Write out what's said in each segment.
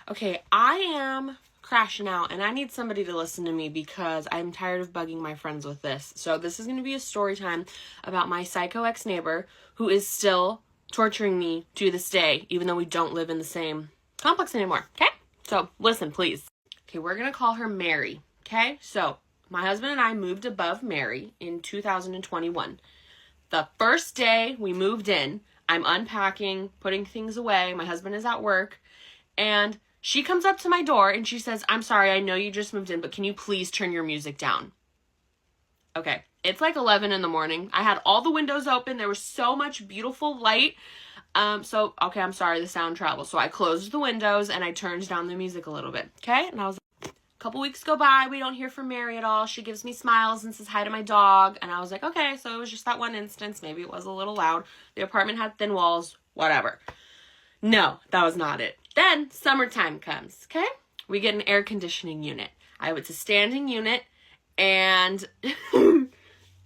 Okay, I am crashing out and I need somebody to listen to me because I'm tired of bugging my friends with this. So this is going to be a story time about my psycho ex-neighbor who is still torturing me to this day, even though we don't live in the same complex anymore. Okay? So listen, please. Okay, we're going to call her Mary. Okay? So my husband and I moved above Mary in 2021. The first day we moved in, I'm unpacking, putting things away. My husband is at work. And she comes up to my door and she says, "I'm sorry, I know you just moved in, but can you please turn your music down?" Okay, it's like 11 in the morning. I had all the windows open. There was so much beautiful light. Okay, I'm sorry, the sound travels. So I closed the windows and I turned down the music a little bit. Okay, and I was like, a couple weeks go by. We don't hear from Mary at all. She gives me smiles and says hi to my dog. And I was like, okay, so it was just that one instance. Maybe it was a little loud. The apartment had thin walls, whatever. No, that was not it. Then summertime comes, okay? We get an air conditioning unit. It's a standing unit, and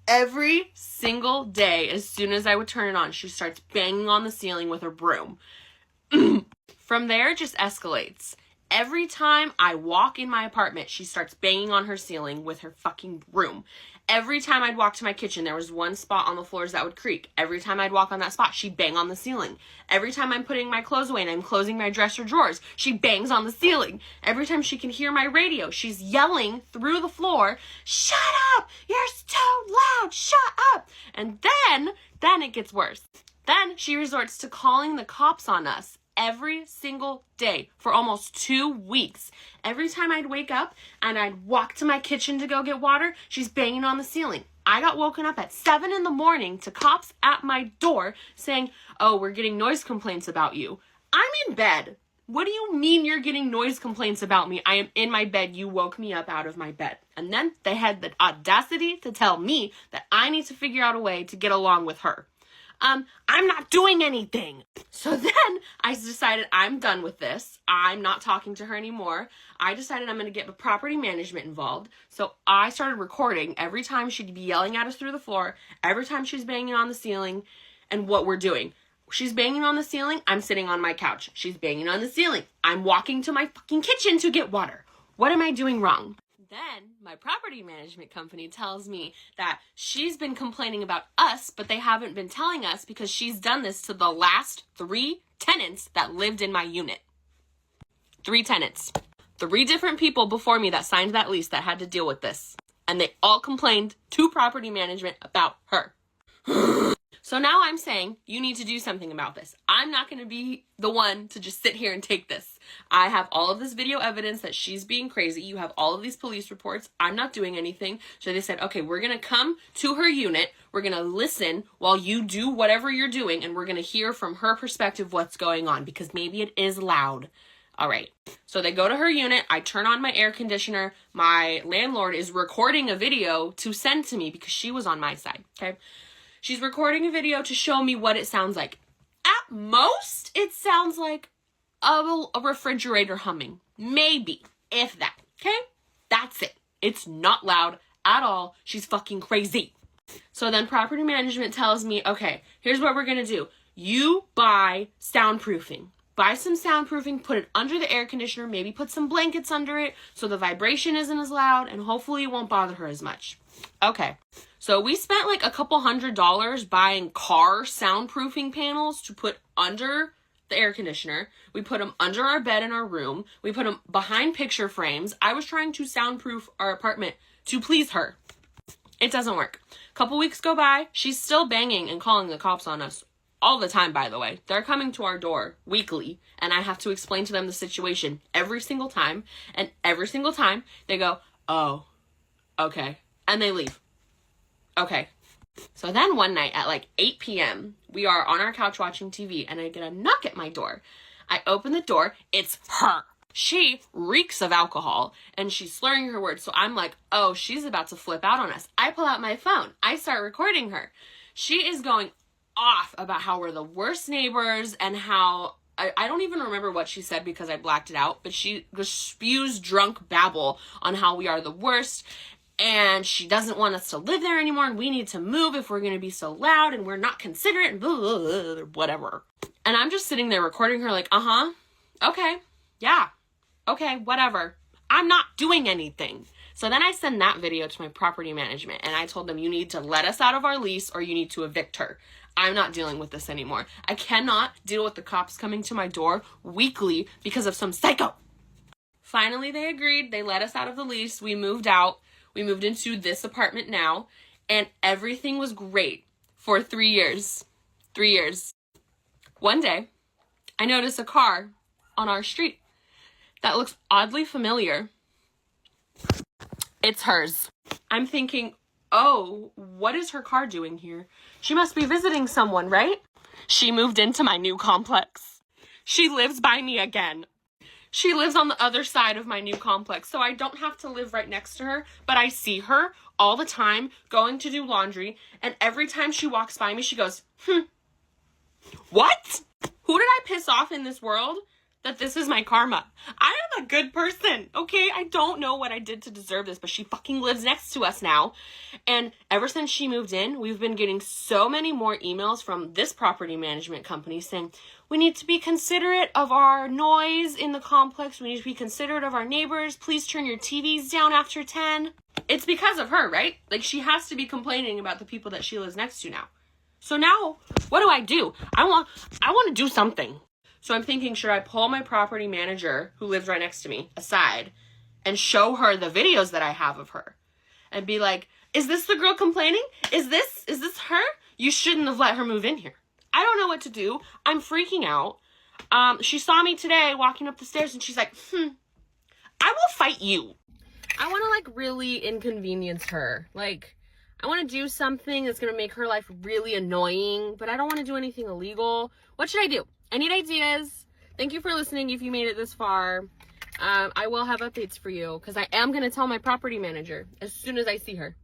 every single day, as soon as I would turn it on, she starts banging on the ceiling with her broom. From there, it just escalates. Every time I walk in my apartment, she starts banging on her ceiling with her fucking broom. Every time I'd walk to my kitchen, there was one spot on the floors that would creak. Every time I'd walk on that spot, she'd bang on the ceiling. Every time I'm putting my clothes away and I'm closing my dresser drawers, she bangs on the ceiling. Every time she can hear my radio, she's yelling through the floor, "Shut up! You're so loud! Shut up!" And then it gets worse. Then she resorts to calling the cops on us every single day for almost 2 weeks. Every time I'd wake up and I'd walk to my kitchen to go get water, she's banging on the ceiling. I got woken up at 7 in the morning to cops at my door saying, "Oh, we're getting noise complaints about you." I'm in bed. What do you mean you're getting noise complaints about me? I am in my bed. You woke me up out of my bed. And then they had the audacity to tell me that I need to figure out a way to get along with her. I'm not doing anything. So then I decided I'm done with this. I'm not talking to her anymore. I decided I'm going to get the property management involved. So I started recording every time she'd be yelling at us through the floor, every time she's banging on the ceiling, and what we're doing. She's banging on the ceiling, I'm sitting on my couch. She's banging on the ceiling, I'm walking to my fucking kitchen to get water. What am I doing wrong? Then my property management company tells me that she's been complaining about us, but they haven't been telling us because she's done this to the last 3 tenants that lived in my unit. 3 tenants. 3 different people before me that signed that lease that had to deal with this. And they all complained to property management about her. So now I'm saying you need to do something about this. I'm not going to be the one to just sit here and take this. I have all of this video evidence that she's being crazy. You have all of these police reports. I'm not doing anything. So they said, okay, we're going to come to her unit. We're going to listen while you do whatever you're doing. And we're going to hear from her perspective what's going on because maybe it is loud. All right. So they go to her unit. I turn on my air conditioner. My landlord is recording a video to send to me because she was on my side. Okay. She's recording a video to show me what it sounds like. At most, it sounds like a refrigerator humming. Maybe, if that. Okay? That's it. It's not loud at all. She's fucking crazy. So then property management tells me, okay, here's what we're going to do. You buy soundproofing. Buy some soundproofing, put it under the air conditioner, maybe put some blankets under it so the vibration isn't as loud and hopefully it won't bother her as much. Okay. So we spent like a couple $100 buying car soundproofing panels to put under the air conditioner. We put them under our bed in our room. We put them behind picture frames. I was trying to soundproof our apartment to please her. It doesn't work. A couple weeks go by. She's still banging and calling the cops on us all the time, by the way. They're coming to our door weekly, and I have to explain to them the situation every single time. And every single time they go, "Oh, okay." And they leave. Okay. So then one night at like 8 p.m., we are on our couch watching TV and I get a knock at my door. I open the door. It's her. She reeks of alcohol and she's slurring her words. So I'm like, oh, she's about to flip out on us. I pull out my phone. I start recording her. She is going off about how we're the worst neighbors and how I don't even remember what she said because I blacked it out, but she just spews drunk babble on how we are the worst. And she doesn't want us to live there anymore, and we need to move if we're going to be so loud, and we're not considerate, and blah, blah, blah, whatever. And I'm just sitting there recording her like, okay, yeah, Okay, whatever. I'm not doing anything. So then I send that video to my property management and I told them, you need to let us out of our lease or you need to evict her. I'm not dealing with this anymore. I cannot deal with the cops coming to my door weekly because of some psycho. Finally, they agreed. They let us out of the lease. We moved out. We moved into this apartment now, and everything was great for 3 years. 3 years. One day, I noticed a car on our street that looks oddly familiar. It's hers. I'm thinking, oh, what is her car doing here? She must be visiting someone, right? She moved into my new complex. She lives by me again. She lives on the other side of my new complex, so I don't have to live right next to her, but I see her all the time going to do laundry, and every time she walks by me, she goes, what? Who did I piss off in this world that this is my karma? I am a good person, okay? I don't know what I did to deserve this, but she fucking lives next to us now. And ever since she moved in, we've been getting so many more emails from this property management company saying, we need to be considerate of our noise in the complex. We need to be considerate of our neighbors. Please turn your TVs down after 10. It's because of her, right? Like, she has to be complaining about the people that she lives next to now. So now, what do? I want to do something. So I'm thinking, should I pull my property manager, who lives right next to me, aside and show her the videos that I have of her and be like, is this the girl complaining? Is this her? You shouldn't have let her move in here. I don't know what to do. I'm freaking out. She saw me today walking up the stairs and she's like, I will fight you. I want to like really inconvenience her. Like, I want to do something that's going to make her life really annoying, but I don't want to do anything illegal. What should I do? I need ideas. Thank you for listening if you made it this far. I will have updates for you because I am going to tell my property manager as soon as I see her.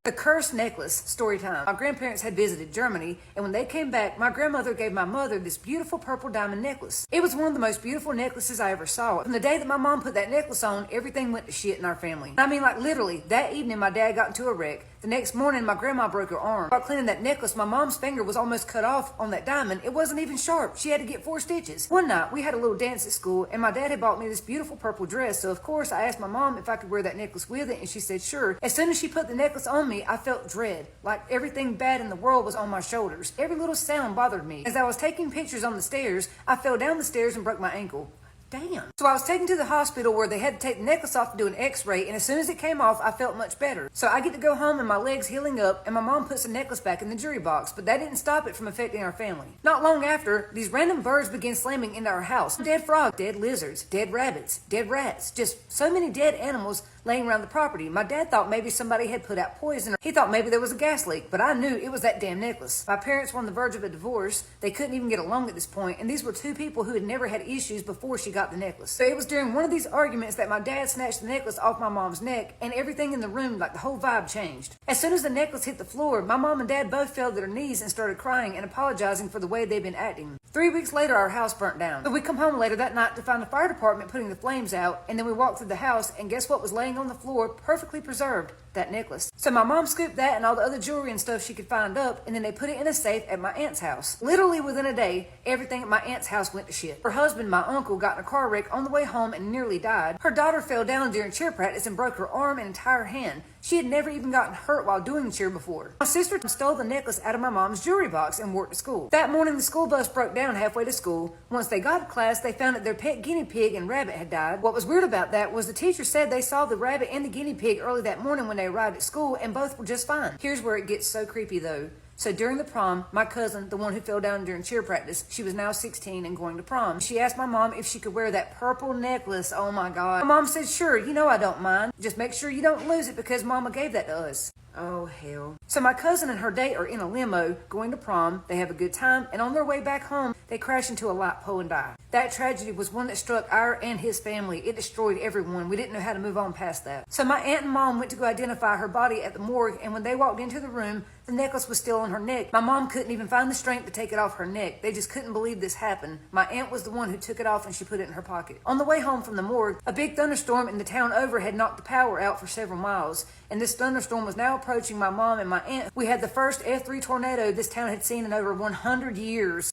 The cursed necklace, story time. My grandparents had visited Germany, and when they came back, my grandmother gave my mother this beautiful purple diamond necklace. It was one of the most beautiful necklaces I ever saw. From the day that my mom put that necklace on, everything went to shit in our family. I mean, like literally, that evening my dad got into a wreck. The next morning, my grandma broke her arm. While cleaning that necklace, my mom's finger was almost cut off on that diamond. It wasn't even sharp. She had to get 4 stitches. One night, we had a little dance at school, and my dad had bought me this beautiful purple dress. So, of course, I asked my mom if I could wear that necklace with it, and she said sure. As soon as she put the necklace on me, I felt dread. Like everything bad in the world was on my shoulders. Every little sound bothered me. As I was taking pictures on the stairs, I fell down the stairs and broke my ankle. Damn. So I was taken to the hospital where they had to take the necklace off to do an x-ray, and as soon as it came off, I felt much better. So I get to go home and my leg's healing up, and my mom puts the necklace back in the jury box, but that didn't stop it from affecting our family. Not long after, these random birds began slamming into our house. Dead frogs, dead lizards, dead rabbits, dead rats, just so many dead animals laying around the property. My dad thought maybe somebody had put out poison. He thought maybe there was a gas leak, but I knew it was that damn necklace. My parents were on the verge of a divorce. They couldn't even get along at this point, and these were 2 people who had never had issues before she got the necklace. So it was during one of these arguments that my dad snatched the necklace off my mom's neck, and everything in the room, like the whole vibe, changed. As soon as the necklace hit the floor, my mom and dad both fell to their knees and started crying and apologizing for the way they'd been acting. 3 weeks later, our house burnt down. So we come home later that night to find the fire department putting the flames out, and then we walked through the house, and guess what was laying on the floor, perfectly preserved? That necklace. So my mom scooped that and all the other jewelry and stuff she could find up, and then they put it in a safe at my aunt's house. Literally within a day, everything at my aunt's house went to shit. Her husband, my uncle, got in a car wreck on the way home and nearly died. Her daughter fell down during cheer practice and broke her arm and entire hand. She had never even gotten hurt while doing cheer before. My sister stole the necklace out of my mom's jewelry box and wore it to school. That morning, the school bus broke down halfway to school. Once they got to class, they found that their pet guinea pig and rabbit had died. What was weird about that was the teacher said they saw the rabbit and the guinea pig early that morning when they arrived at school, and both were just fine. Here's where it gets so creepy though. So during the prom, my cousin, the one who fell down during cheer practice, she was now 16 and going to prom. She asked my mom if she could wear that purple necklace. Oh my God. My mom said, sure, you know I don't mind. Just make sure you don't lose it because mama gave that to us. Oh, hell. So my cousin and her date are in a limo going to prom. They have a good time, and on their way back home, they crash into a light pole and die. That tragedy was one that struck our and his family. It destroyed everyone. We didn't know how to move on past that. So my aunt and mom went to go identify her body at the morgue, and when they walked into the room, the necklace was still on her neck. My mom couldn't even find the strength to take it off her neck. They just couldn't believe this happened. My aunt was the one who took it off and she put it in her pocket. On the way home from the morgue, a big thunderstorm in the town over had knocked the power out for several miles. And this thunderstorm was now approaching my mom and my aunt. We had the first F3 tornado this town had seen in over 100 years.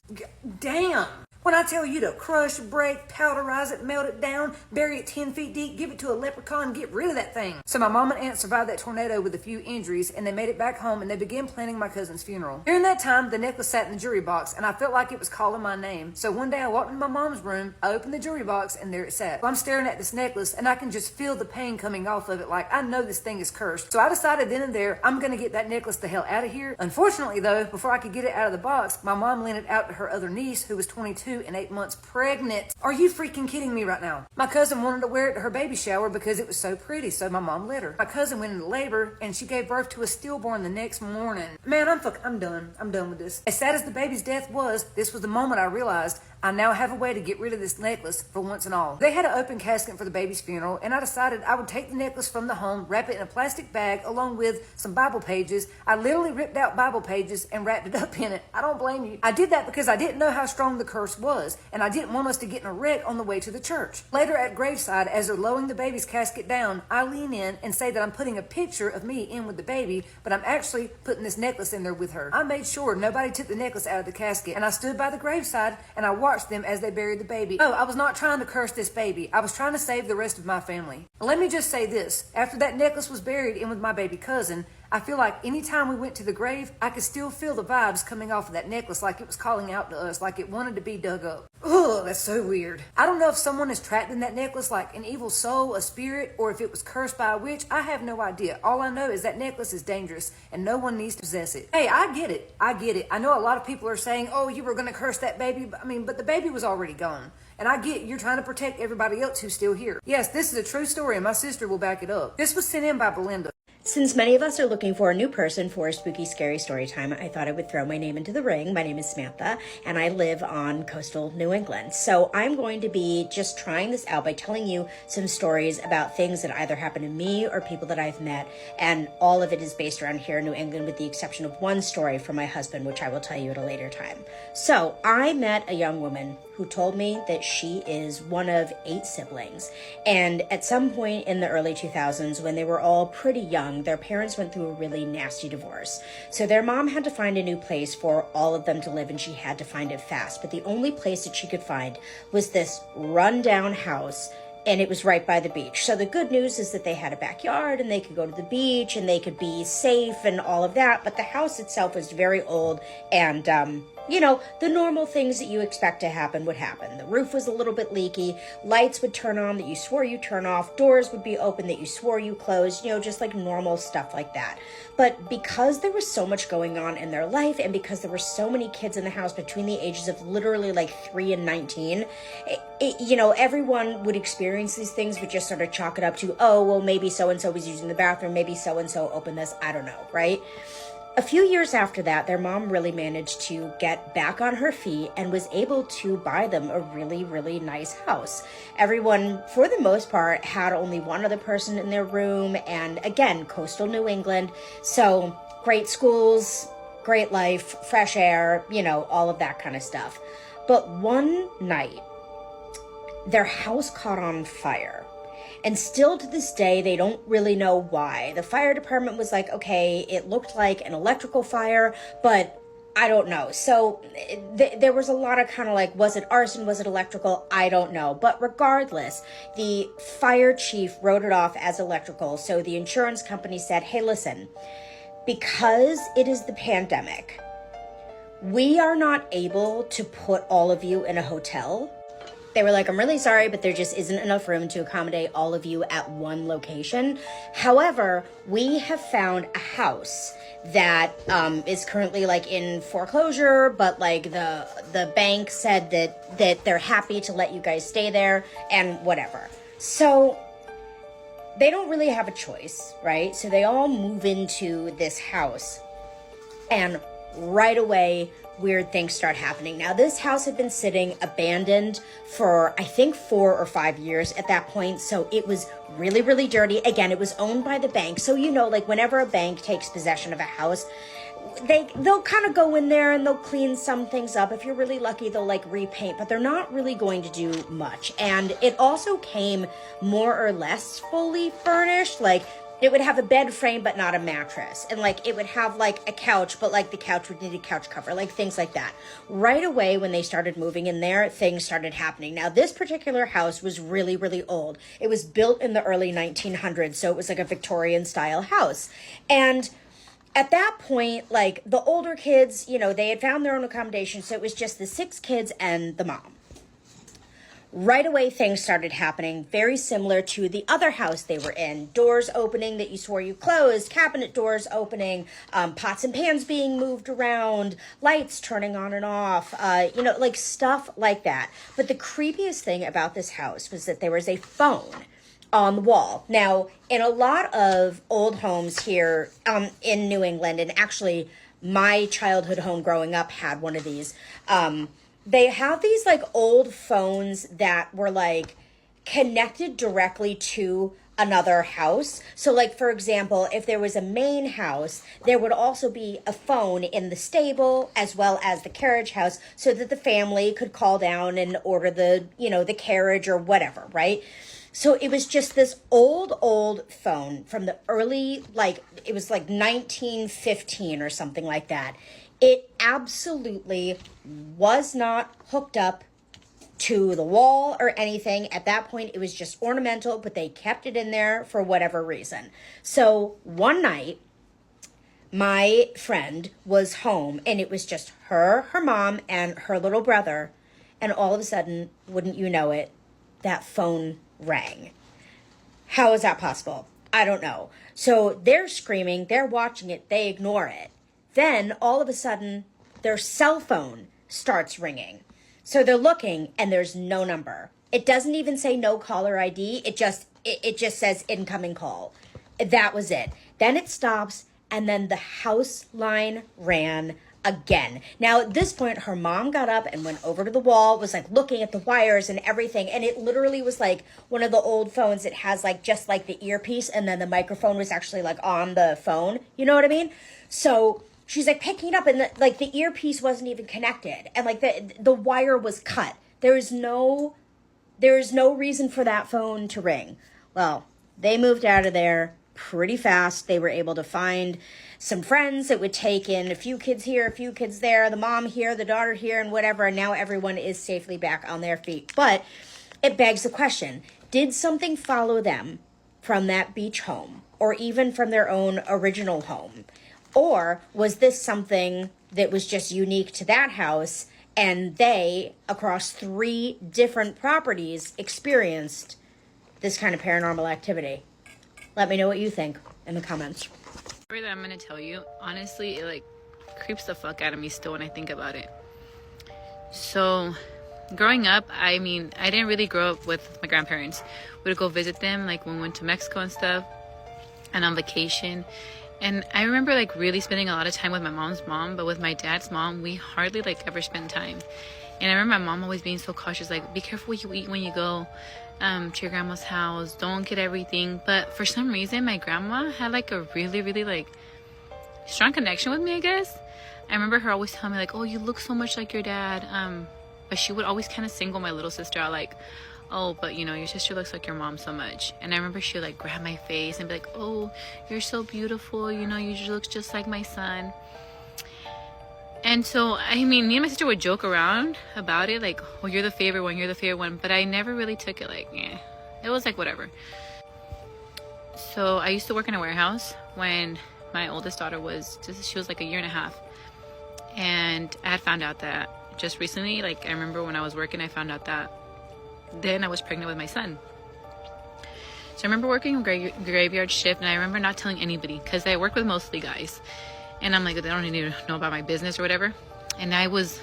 Damn! When I tell you to crush, break, powderize it, melt it down, bury it 10 feet deep, give it to a leprechaun, get rid of that thing. So my mom and aunt survived that tornado with a few injuries, and they made it back home, and they began planning my cousin's funeral. During that time, the necklace sat in the jury box, and I felt like it was calling my name. So one day I walked into my mom's room, I opened the jury box, and there it sat. So I'm staring at this necklace, and I can just feel the pain coming off of it, like I know this thing is cursed. So I decided then and there, I'm gonna get that necklace the hell out of here. Unfortunately though, before I could get it out of the box, my mom lent it out to her other niece, who was 22 and 8 months pregnant. Are you freaking kidding me right now? My cousin wanted to wear it to her baby shower because it was so pretty, so my mom let her. My cousin went into labor, and she gave birth to a stillborn the next morning. Man, I'm done. I'm done with this. As sad as the baby's death was, this was the moment I realized I now have a way to get rid of this necklace for once and all. They had an open casket for the baby's funeral, and I decided I would take the necklace from the home, wrap it in a plastic bag along with some Bible pages. I literally ripped out Bible pages and wrapped it up in it. I don't blame you. I did that because I didn't know how strong the curse was, and I didn't want us to get in a wreck on the way to the church. Later at graveside, as they're lowering the baby's casket down, I lean in and say that I'm putting a picture of me in with the baby, but I'm actually putting this necklace in there with her. I made sure nobody took the necklace out of the casket, and I stood by the graveside and I watched them as they buried the baby. Oh, I was not trying to curse this baby. I was trying to save the rest of my family. Let me just say this. After that necklace was buried in with my baby cousin, I feel like anytime we went to the grave, I could still feel the vibes coming off of that necklace, like it was calling out to us, like it wanted to be dug up. Ugh, that's so weird. I don't know if someone is trapped in that necklace like an evil soul, a spirit, or if it was cursed by a witch. I have no idea. All I know is that necklace is dangerous and no one needs to possess it. Hey, I get it. I know a lot of people are saying, oh, you were going to curse that baby. But the baby was already gone. And I get you're trying to protect everybody else who's still here. Yes, this is a true story and my sister will back it up. This was sent in by Belinda. Since many of us are looking for a new person for a spooky, scary story time, I thought I would throw my name into the ring. My name is Samantha, and I live on coastal New England. So I'm going to be just trying this out by telling you some stories about things that either happened to me or people that I've met, and all of it is based around here in New England with the exception of one story from my husband, which I will tell you at a later time. So I met a young woman who told me that she is one of 8 siblings. And at some point in the early 2000s, when they were all pretty young, their parents went through a really nasty divorce. So their mom had to find a new place for all of them to live, and she had to find it fast. But the only place that she could find was this rundown house, and it was right by the beach. So the good news is that they had a backyard and they could go to the beach and they could be safe and all of that. But the house itself was very old and, the normal things that you expect to happen would happen. The roof was a little bit leaky, lights would turn on that you swore you turn off, doors would be open that you swore you closed, just like normal stuff like that. But because there was so much going on in their life and because there were so many kids in the house between the ages of literally like 3 and 19, everyone would experience these things but just sort of chalk it up to, oh, well, maybe so-and-so was using the bathroom, maybe so-and-so opened this, I don't know, right? A few years after that, their mom really managed to get back on her feet and was able to buy them a really, really nice house. Everyone, for the most part, had only one other person in their room, and again, coastal New England, so great schools, great life, fresh air, all of that kind of stuff. But one night, their house caught on fire. And still to this day, they don't really know why. The fire department was like, okay, it looked like an electrical fire, but I don't know. So there was a lot of kind of like, was it arson? Was it electrical? I don't know. But regardless, the fire chief wrote it off as electrical. So the insurance company said, hey, listen, because it is the pandemic, we are not able to put all of you in a hotel. They were like, I'm really sorry, but there just isn't enough room to accommodate all of you at one location. However, we have found a house that is currently like in foreclosure, but like the bank said that they're happy to let you guys stay there and whatever. So they don't really have a choice, right? So they all move into this house, and right away, weird things start happening. Now, this house had been sitting abandoned for, I think, 4 or 5 years at that point. So it was really, really dirty. Again, it was owned by the bank. So, like whenever a bank takes possession of a house, they'll kind of go in there and they'll clean some things up. If you're really lucky, they'll like repaint, but they're not really going to do much. And it also came more or less fully furnished. Like, It would have a bed frame, but not a mattress. And like, it would have like a couch, but like the couch would need a couch cover, like things like that. Right away, when they started moving in there, things started happening. Now, this particular house was really, really old. It was built in the early 1900s. So it was like a Victorian style house. And at that point, like the older kids, you know, they had found their own accommodation. So it was just the 6 kids and the mom. Right away, things started happening very similar to the other house they were in. Doors opening that you swore you closed, cabinet doors opening, pots and pans being moved around, lights turning on and off, you know, like stuff like that. But the creepiest thing about this house was that there was a phone on the wall. Now, in a lot of old homes here in New England, and actually my childhood home growing up had one of these, they have these like old phones that were like connected directly to another house. So like, for example, if there was a main house, there would also be a phone in the stable as well as the carriage house so that the family could call down and order the, you know, the carriage or whatever, right? So it was just this old phone from the early, like, it was like 1915 or something like that. It absolutely was not hooked up to the wall or anything. At that point, it was just ornamental, but they kept it in there for whatever reason. So one night, my friend was home, and it was just her mom, and her little brother. And all of a sudden, wouldn't you know it, that phone rang. How is that possible? I don't know. So they're screaming, they're watching it, they ignore it. Then all of a sudden, their cell phone starts ringing. So they're looking and there's no number. It doesn't even say no caller ID. It just says incoming call. That was it. Then it stops and then the house line ran again. Now at this point, her mom got up and went over to the wall, was like looking at the wires and everything. And it literally was like one of the old phones that has like just like the earpiece and then the microphone was actually like on the phone. You know what I mean? So she's like picking it up and the earpiece wasn't even connected and like the wire was cut. There is no reason for that phone to ring. Well, they moved out of there pretty fast. They were able to find some friends that would take in a few kids here, a few kids there, the mom here, the daughter here, and whatever. And now everyone is safely back on their feet. But it begs the question, did something follow them from that beach home or even from their own original home? Or was this something that was just unique to that house and they, across 3 different properties, experienced this kind of paranormal activity? Let me know what you think in the comments. The story that I'm going to tell you, honestly, it like creeps the fuck out of me still when I think about it. So growing up, I mean, I didn't really grow up with my grandparents. We would go visit them like when we went to Mexico and stuff and on vacation. And I remember like really spending a lot of time with my mom's mom, but with my dad's mom, we hardly like ever spent time. And I remember my mom always being so cautious, like, be careful what you eat when you go to your grandma's house. Don't get everything. But for some reason, my grandma had like a really, really like strong connection with me, I guess. I remember her always telling me like, oh, you look so much like your dad. But she would always kind of single my little sister out, like, oh, but you know, your sister looks like your mom so much. And I remember she would like grab my face and be like, oh, you're so beautiful, you know, you look just like my son. And so, I mean, me and my sister would joke around about it, like, oh, you're the favorite one, but I never really took it like, eh. It was like whatever. So I used to work in a warehouse when my oldest daughter she was like a year and a half. And I had found out that just recently, like I remember when I was working, I found out that then I was pregnant with my son. So I remember working graveyard shift, and I remember not telling anybody because I work with mostly guys. And I'm like, they don't need to know about my business or whatever. And I must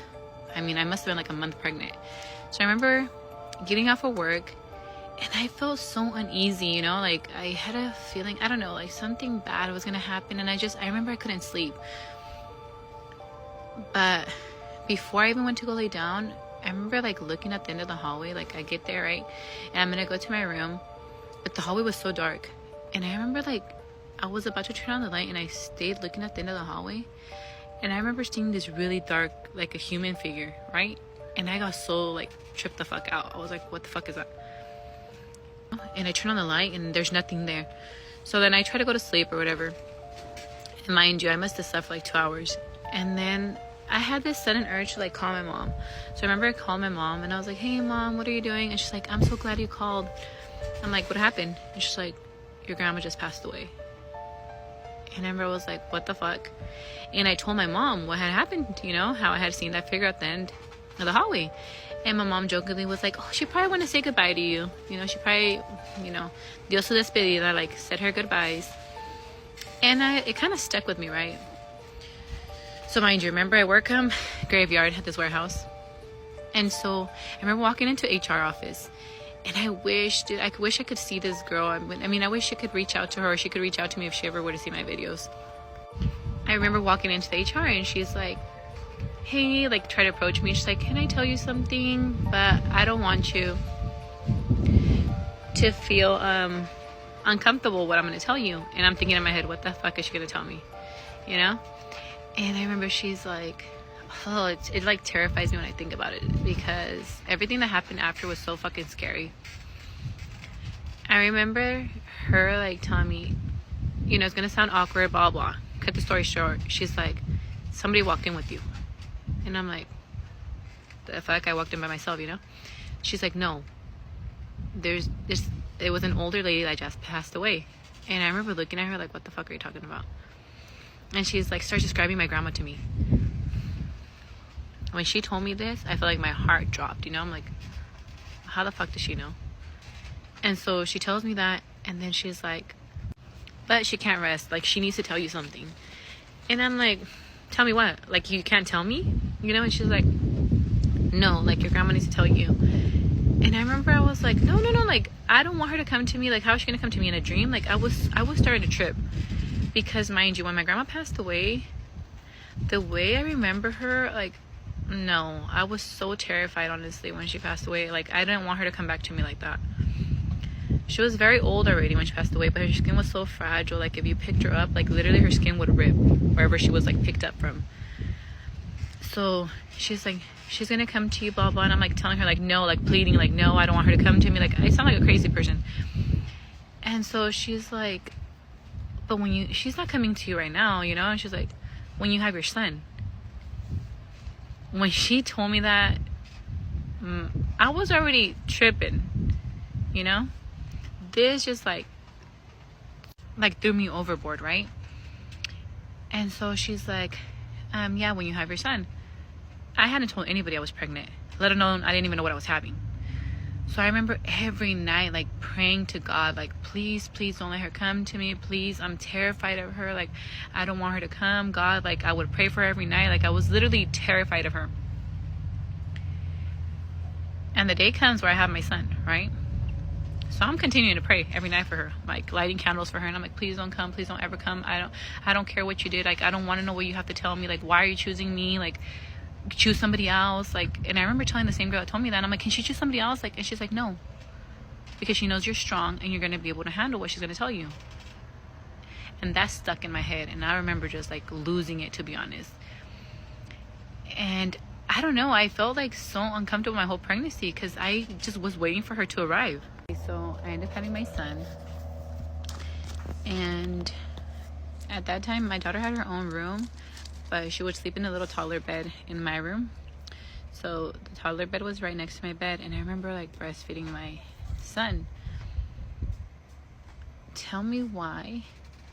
have been like a month pregnant. So I remember getting off of work and I felt so uneasy, you know, like I had a feeling, I don't know, like something bad was going to happen. And I remember I couldn't sleep. But before I even went to go lay down, I remember like looking at the end of the hallway, like I get there, right? And I'm going to go to my room, but the hallway was so dark. And I remember like I was about to turn on the light and I stayed looking at the end of the hallway. And I remember seeing this really dark, like a human figure, right? And I got so like tripped the fuck out. I was like, what the fuck is that? And I turned on the light and there's nothing there. So then I try to go to sleep or whatever. And mind you, I must have slept for like 2 hours. And then I had this sudden urge to like call my mom. So I remember I called my mom and I was like, hey mom, what are you doing? And she's like, I'm so glad you called. I'm like, what happened? And she's like, your grandma just passed away. And I remember I was like, what the fuck? And I told my mom what had happened, you know, how I had seen that figure at the end of the hallway. And my mom jokingly was like, oh, she probably want to say goodbye to you. You know, she probably, you know, dio su despedida, like said her goodbyes. And it kind of stuck with me, right? So mind you, remember I work graveyard at this warehouse. And so I remember walking into HR office. And I wish I could see this girl. I mean, I wish I could reach out to her. Or she could reach out to me if she ever were to see my videos. I remember walking into the HR and she's like, hey, like try to approach me. She's like, can I tell you something? But I don't want you to feel uncomfortable what I'm going to tell you. And I'm thinking in my head, what the fuck is she going to tell me? You know? And I remember she's like, oh, it like terrifies me when I think about it, because everything that happened after was so fucking scary. I remember her like telling me, you know, it's gonna sound awkward, blah blah. Cut the story short, she's like, somebody walked in with you. And I'm like, the fuck? I walked in by myself, you know? She's like, no, there's this. It was an older lady that just passed away. And I remember looking at her like, what the fuck are you talking about? And she's like, starts describing my grandma to me. When she told me this, I felt like my heart dropped, you know? I'm like, how the fuck does she know? And so she tells me that, and then she's like, but she can't rest. Like, she needs to tell you something. And I'm like, tell me what? Like, you can't tell me? You know? And she's like, no, like, your grandma needs to tell you. And I remember I was like, no, like, I don't want her to come to me. Like, how is she gonna come to me in a dream? Like, I was starting to trip. Because, mind you, when my grandma passed away, the way I remember her, like, no, I was so terrified, honestly, when she passed away. Like, I didn't want her to come back to me like that. She was very old already when she passed away, but her skin was so fragile. Like, if you picked her up, like, literally her skin would rip wherever she was, like, picked up from. So she's like, she's gonna come to you, blah blah. And I'm like telling her, like, no, like pleading, like, no, I don't want her to come to me. Like, I sound like a crazy person. And so she's like, but she's not coming to you right now, you know? And she's like, when you have your son. When she told me that, I was already tripping, you know? This just like threw me overboard, right? And so she's like, yeah, when you have your son. I hadn't told anybody I was pregnant, let alone I didn't even know what I was having. So I remember every night, like, praying to God, like, please don't let her come to me. Please, I'm terrified of her. Like, I don't want her to come. God, like, I would pray for her every night. Like, I was literally terrified of her. And the day comes where I have my son, right? So I'm continuing to pray every night for her, like, lighting candles for her. And I'm like, please don't come. Please don't ever come. I don't care what you did. Like, I don't want to know what you have to tell me. Like, why are you choosing me? Like, choose somebody else. Like, and I remember telling the same girl that told me that, I'm like, can she choose somebody else? Like, and she's like, no, because she knows you're strong and you're going to be able to handle what she's going to tell you. And that stuck in my head, and I remember just like losing it, to be honest. And I don't know, I felt like so uncomfortable my whole pregnancy because I just was waiting for her to arrive. So I ended up having my son, and at that time my daughter had her own room, but she would sleep in a little toddler bed in my room. So the toddler bed was right next to my bed, and I remember like breastfeeding my son. Tell me why.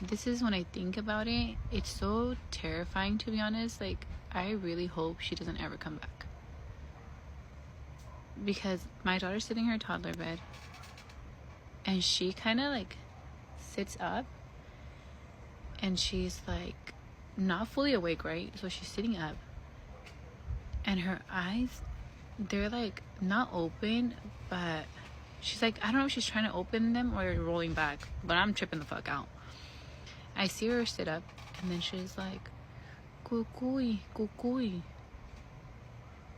This is when I think about it, it's so terrifying, to be honest. Like, I really hope she doesn't ever come back, because my daughter's sitting in her toddler bed and she kind of like sits up and she's like not fully awake, right? So she's sitting up and her eyes, they're like not open, but she's like, I don't know if she's trying to open them or rolling back, but I'm tripping the fuck out. I see her sit up, and then she's like, Kukui, kukui.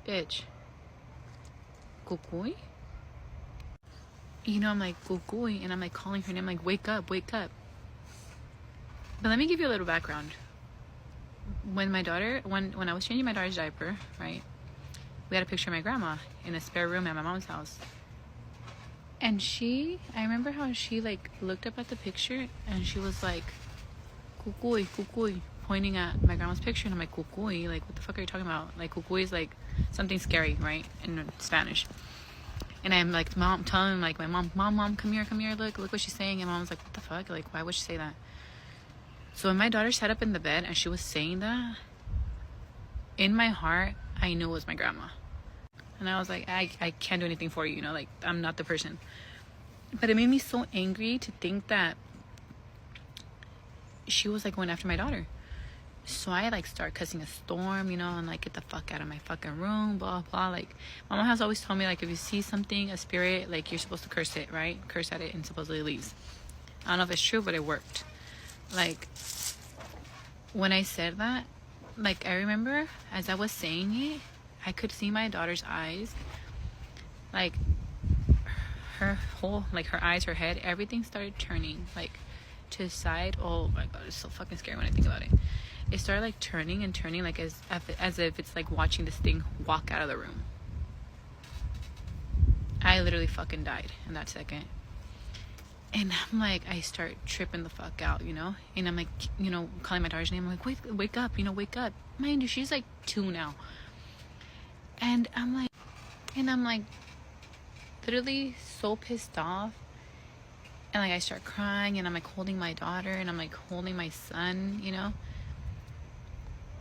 Bitch. Kukui? You know, I'm like, kukui, and I'm like calling her name, like, wake up, wake up. But let me give you a little background. When my daughter, when I was changing my daughter's diaper, right, we had a picture of my grandma in a spare room at my mom's house. And I remember how she like looked up at the picture and she was like, "Cucuy, cucuy," pointing at my grandma's picture. And I'm like, "Cucuy? Like, what the fuck are you talking about?" Like, cucuy is like something scary, right? In Spanish. And I'm like, telling like my mom, come here, look what she's saying. And mom's like, what the fuck? Like, why would she say that? So when my daughter sat up in the bed and she was saying that, in my heart, I knew it was my grandma. And I was like, I can't do anything for you, you know, like, I'm not the person. But it made me so angry to think that she was like going after my daughter. So I like start cussing a storm, you know, and like, get the fuck out of my fucking room, blah blah. Like, mama has always told me, like, if you see something, a spirit, like, you're supposed to curse it, right? Curse at it and supposedly leaves. I don't know if it's true, but it worked. Like, when I said that, like, I remember as I was saying it, I could see my daughter's eyes, like her whole, like, her eyes, her head, everything started turning like to the side. Oh my god, it's so fucking scary when I think about it. It started like turning and turning, like as if it's like watching this thing walk out of the room. I literally fucking died in that second. And I'm like, I start tripping the fuck out, you know? And I'm like, you know, calling my daughter's name. I'm like, wake up, you know, wake up. Mind you, she's like 2 now. And I'm like literally so pissed off. And like I start crying and I'm like holding my daughter and I'm like holding my son, you know?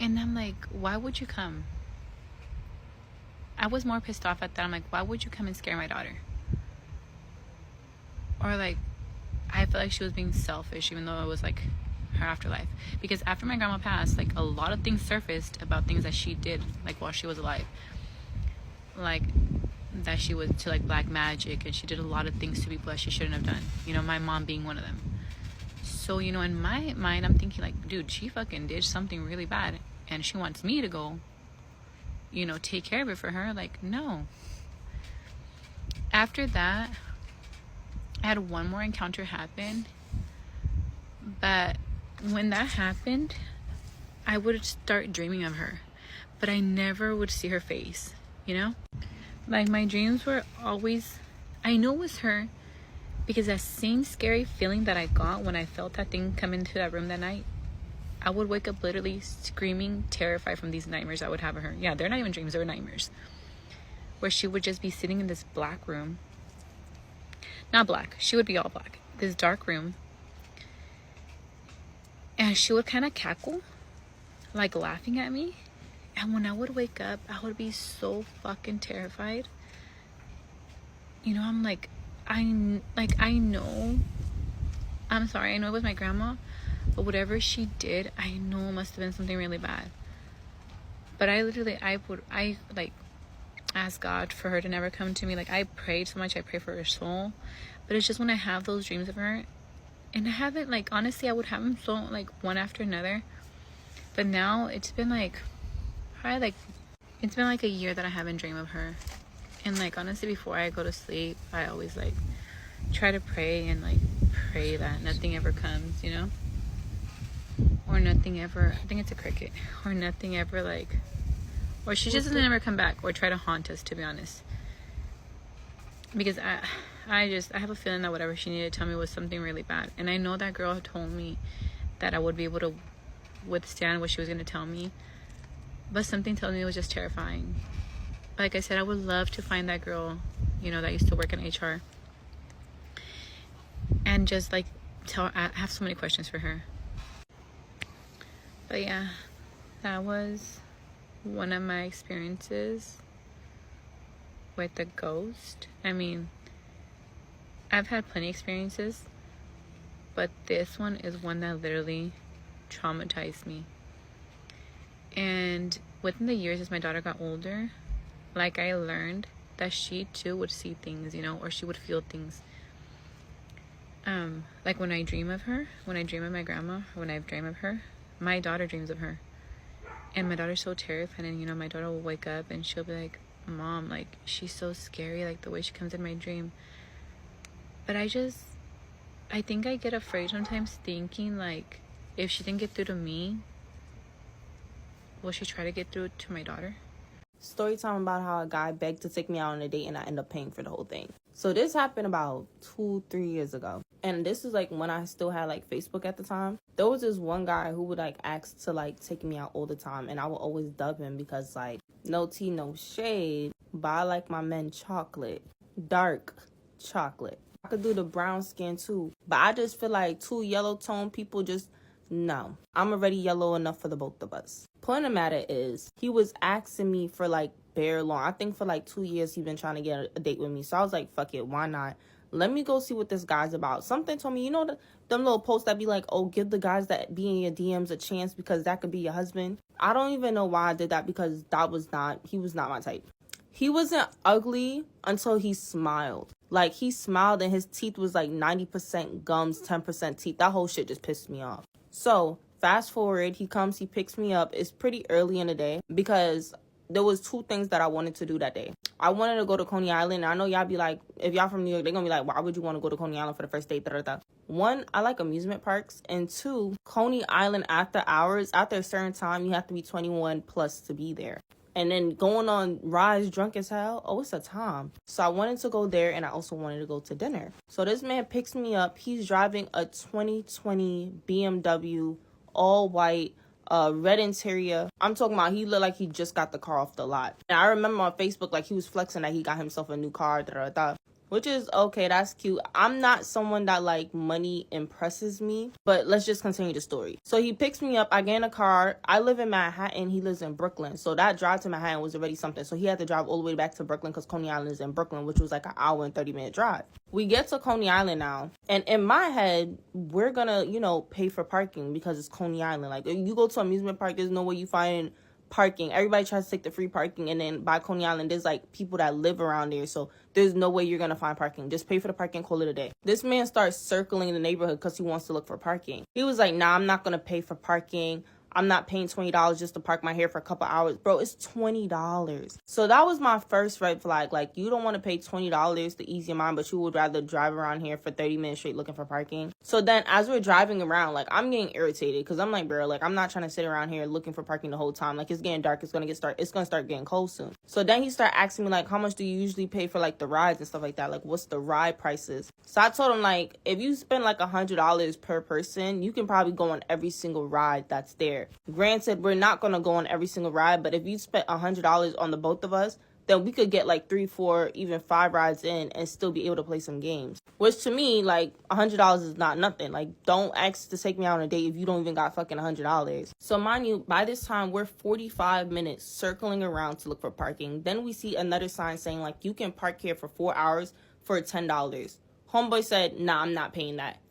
And I'm like, why would you come? I was more pissed off at that. I'm like, why would you come and scare my daughter? Or like, I felt like she was being selfish, even though it was like her afterlife. Because after my grandma passed, like, a lot of things surfaced about things that she did, like, while she was alive. Like, that she was to like black magic, and she did a lot of things to people that she shouldn't have done, you know, my mom being one of them. So, you know, in my mind, I'm thinking like, dude, she fucking did something really bad and she wants me to go, you know, take care of it for her. Like, no. After that, I had one more encounter happen, but when that happened, I would start dreaming of her, but I never would see her face, you know? Like, my dreams were always, I know it was her, because that same scary feeling that I got when I felt that thing come into that room that night, I would wake up literally screaming, terrified from these nightmares I would have of her. Yeah, they're not even dreams, they're nightmares. Where she would just be sitting in this black room. Not black, she would be all black. This dark room. And she would kind of cackle, like laughing at me. And when I would wake up, I would be so fucking terrified. You know, I'm like, I know, I'm sorry, I know it was my grandma, but whatever she did, I know it must have been something really bad. But I like ask God for her to never come to me. Like, I prayed so much, I pray for her soul. But it's just when I have those dreams of her, and I haven't, like, honestly, I would have them so, like, one after another. But now it's been like, it's been like a year that I haven't dreamed of her. And like, honestly, before I go to sleep, I always like try to pray and like pray that nothing ever comes, you know? Or nothing ever, I think it's a cricket, or nothing ever like, or she just doesn't ever come back or try to haunt us, to be honest. Because I have a feeling that whatever she needed to tell me was something really bad. And I know that girl told me that I would be able to withstand what she was going to tell me. But something tells me it was just terrifying. Like I said, I would love to find that girl, you know, that used to work in HR. And just like I have so many questions for her. But yeah, that was one of my experiences with the ghost. I mean, I've had plenty of experiences, but this one is one that literally traumatized me. And within the years, as my daughter got older, like, I learned that she too would see things, you know, or she would feel things. Like when I dream of her, when I dream of my grandma, or when I dream of her, my daughter dreams of her. And my daughter's so terrified, and, you know, my daughter will wake up and she'll be like, Mom, like, she's so scary, like, the way she comes in my dream. But I think I get afraid sometimes, thinking, like, if she didn't get through to me, will she try to get through to my daughter? Story time about how a guy begged to take me out on a date and I end up paying for the whole thing. So this happened about 2-3 years ago. And this is like when I still had like Facebook at the time. There was this one guy who would like ask to like take me out all the time, and I would always dub him because like no tea, no shade, but I like my men chocolate, dark chocolate. I could do the brown skin too, but I just feel like two yellow tone people just no. I'm already yellow enough for the both of us. Point of the matter is, he was asking me for like bare long. I think for like 2 years he been trying to get a date with me. So I was like, fuck it, why not? Let me go see what this guy's about. Something told me, you know, them little posts that be like, oh, give the guys that be in your DMs a chance because that could be your husband. I don't even know why I did that because he was not my type. He wasn't ugly until he smiled. Like, he smiled and his teeth was like 90% gums, 10% teeth. That whole shit just pissed me off. So, fast forward, he comes, he picks me up. It's pretty early in the day because there was 2 things that I wanted to do that day. I wanted to go to Coney Island. I know y'all be like, if y'all from New York, they're going to be like, why would you want to go to Coney Island for the first date? Da-da-da. 1, I like amusement parks. And 2, Coney Island after hours, after a certain time, you have to be 21 plus to be there. And then going on rides drunk as hell, oh, it's a time. So I wanted to go there, and I also wanted to go to dinner. So this man picks me up. He's driving a 2020 BMW, all white, red interior. I'm talking about he looked like he just got the car off the lot. And I remember on Facebook, like, he was flexing that he got himself a new car, da-da-da. Which is okay, that's cute. I'm not someone that like money impresses me, but let's just continue the story. So he picks me up, I get in a car. I live in Manhattan, he lives in Brooklyn. So that drive to Manhattan was already something. So he had to drive all the way back to Brooklyn because Coney Island is in Brooklyn, which was like an hour and 30-minute drive. We get to Coney Island now, and in my head, we're gonna, pay for parking because it's Coney Island. Like, you go to amusement park, there's no way you find parking. Everybody tries to take the free parking, and then by Coney Island there's like people that live around there, so there's no way you're gonna find parking. Just pay for the parking, call it a day. This man starts circling the neighborhood because he wants to look for parking. He was like, nah, I'm not gonna pay for parking. I'm not paying $20 just to park my hair for a couple hours. Bro, it's $20. So that was my first red flag. Like, you don't want to pay $20 to ease your mind, but you would rather drive around here for 30 minutes straight looking for parking. So then as we're driving around, like, I'm getting irritated because I'm like, bro, like, I'm not trying to sit around here looking for parking the whole time. Like, it's getting dark. It's going to start getting cold soon. So then he started asking me, like, how much do you usually pay for, like, the rides and stuff like that? Like, what's the ride prices? So I told him, like, if you spend, like, $100 per person, you can probably go on every single ride that's there. Granted, we're not going to go on every single ride, but if you spent $100 on the both of us, then we could get like 3, 4, even 5 rides in and still be able to play some games. Which to me, like, $100 is not nothing. Like, don't ask to take me out on a date if you don't even got fucking $100. So mind you, by this time, we're 45 minutes circling around to look for parking. Then we see another sign saying, like, you can park here for 4 hours for $10. Homeboy said, nah, I'm not paying that.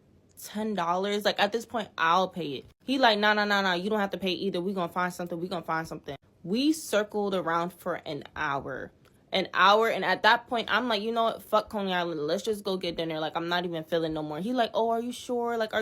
$10? Like, at this point, I'll pay it. He like, nah, you don't have to pay either. We gonna find something. We circled around for an hour, and at that point, I'm like, you know what, fuck Coney Island, let's just go get dinner. Like, I'm not even feeling no more. He like, oh, are you sure? Like,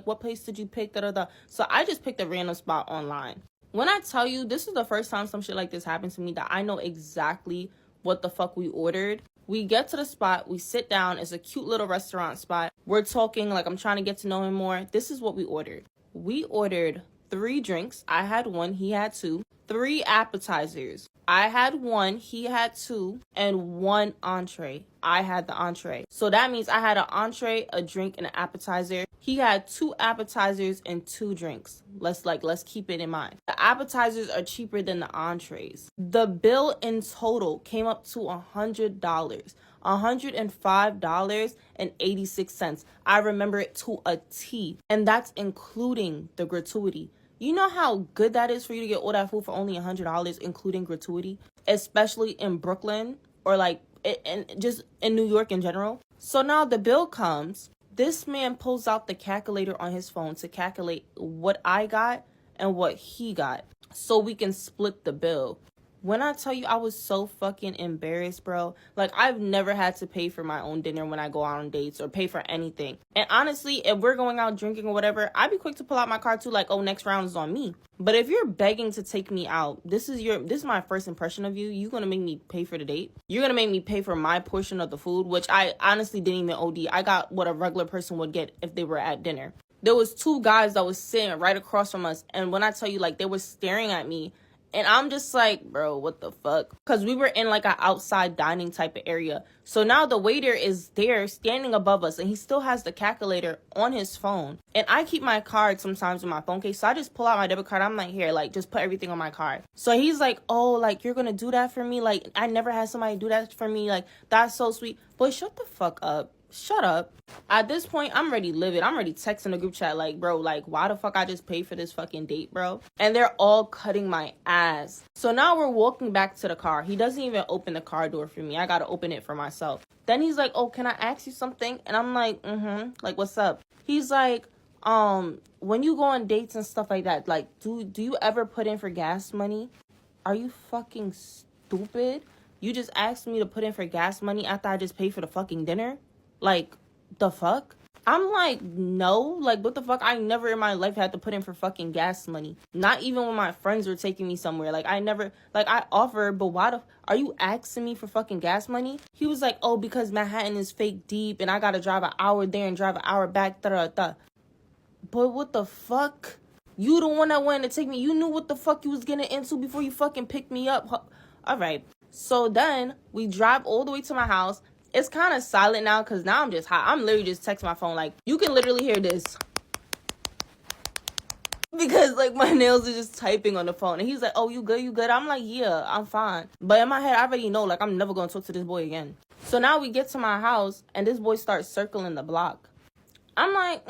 what place did you pick? Da. So I just picked a random spot online. When I tell you, this is the first time some shit like this happened to me that I know exactly what the fuck we ordered. We get to the spot, we sit down. It's a cute little restaurant spot. We're talking, like, I'm trying to get to know him more. This is what we ordered. We ordered 3 drinks. I had 1, he had 2. 3 appetizers. I had 1, he had 2, and 1 entree. I had the entree. So that means I had an entree, a drink, and an appetizer. He had 2 appetizers and 2 drinks. Let's keep it in mind. The appetizers are cheaper than the entrees. The bill in total came up to $100. $105.86. I remember it to a T. And that's including the gratuity. You know how good that is for you to get all that food for only $100, including gratuity? Especially in Brooklyn or like just in New York in general. So now the bill comes. This man pulls out the calculator on his phone to calculate what I got and what he got so we can split the bill. When I tell you I was so fucking embarrassed, bro. Like, I've never had to pay for my own dinner when I go out on dates or pay for anything. And honestly, if we're going out drinking or whatever, I'd be quick to pull out my card too, like, oh, next round is on me. But if you're begging to take me out, this is my first impression of you. You're gonna make me pay for the date. You're gonna make me pay for my portion of the food, which I honestly didn't even OD. I got what a regular person would get if they were at dinner. There was 2 guys that was sitting right across from us, and when I tell you, like, they were staring at me And I'm just like, bro, what the fuck? Because we were in like an outside dining type of area. So now the waiter is there standing above us, and he still has the calculator on his phone. And I keep my card sometimes in my phone case. So I just pull out my debit card. I'm like, here, like, just put everything on my card. So he's like, oh, like, you're going to do that for me? Like, I never had somebody do that for me. Like, that's so sweet. Boy, shut the fuck up. Shut up. At this point, I'm ready livid. I'm ready texting the group chat like, bro, like, why the fuck I just paid for this fucking date, bro? And they're all cutting my ass. So now we're walking back to the car. He doesn't even open the car door for me. I gotta open it for myself. Then he's like, oh, can I ask you something? And I'm like, like, what's up? He's like, when you go on dates and stuff like that, like, do you ever put in for gas money? Are you fucking stupid? You just asked me to put in for gas money after I just paid for the fucking dinner? Like, the fuck? I'm like, no. Like, what the fuck? I never in my life had to put in for fucking gas money. Not even when my friends were taking me somewhere. Like, I never, like, I offered, but why the, are you asking me for fucking gas money? He was like, oh, because Manhattan is fake deep and I gotta drive an hour there and drive an hour back, da-da-da. But what the fuck? You the one that wanted to take me. You knew what the fuck you was getting into before you fucking picked me up. All right. So then we drive all the way to my house. It's kind of silent now because now I'm just hot. I'm literally just texting my phone. Like, you can literally hear this. Because, like, my nails are just typing on the phone. And he's like, oh, you good? You good? I'm like, yeah, I'm fine. But in my head, I already know, like, I'm never going to talk to this boy again. So now we get to my house, and this boy starts circling the block. I'm like,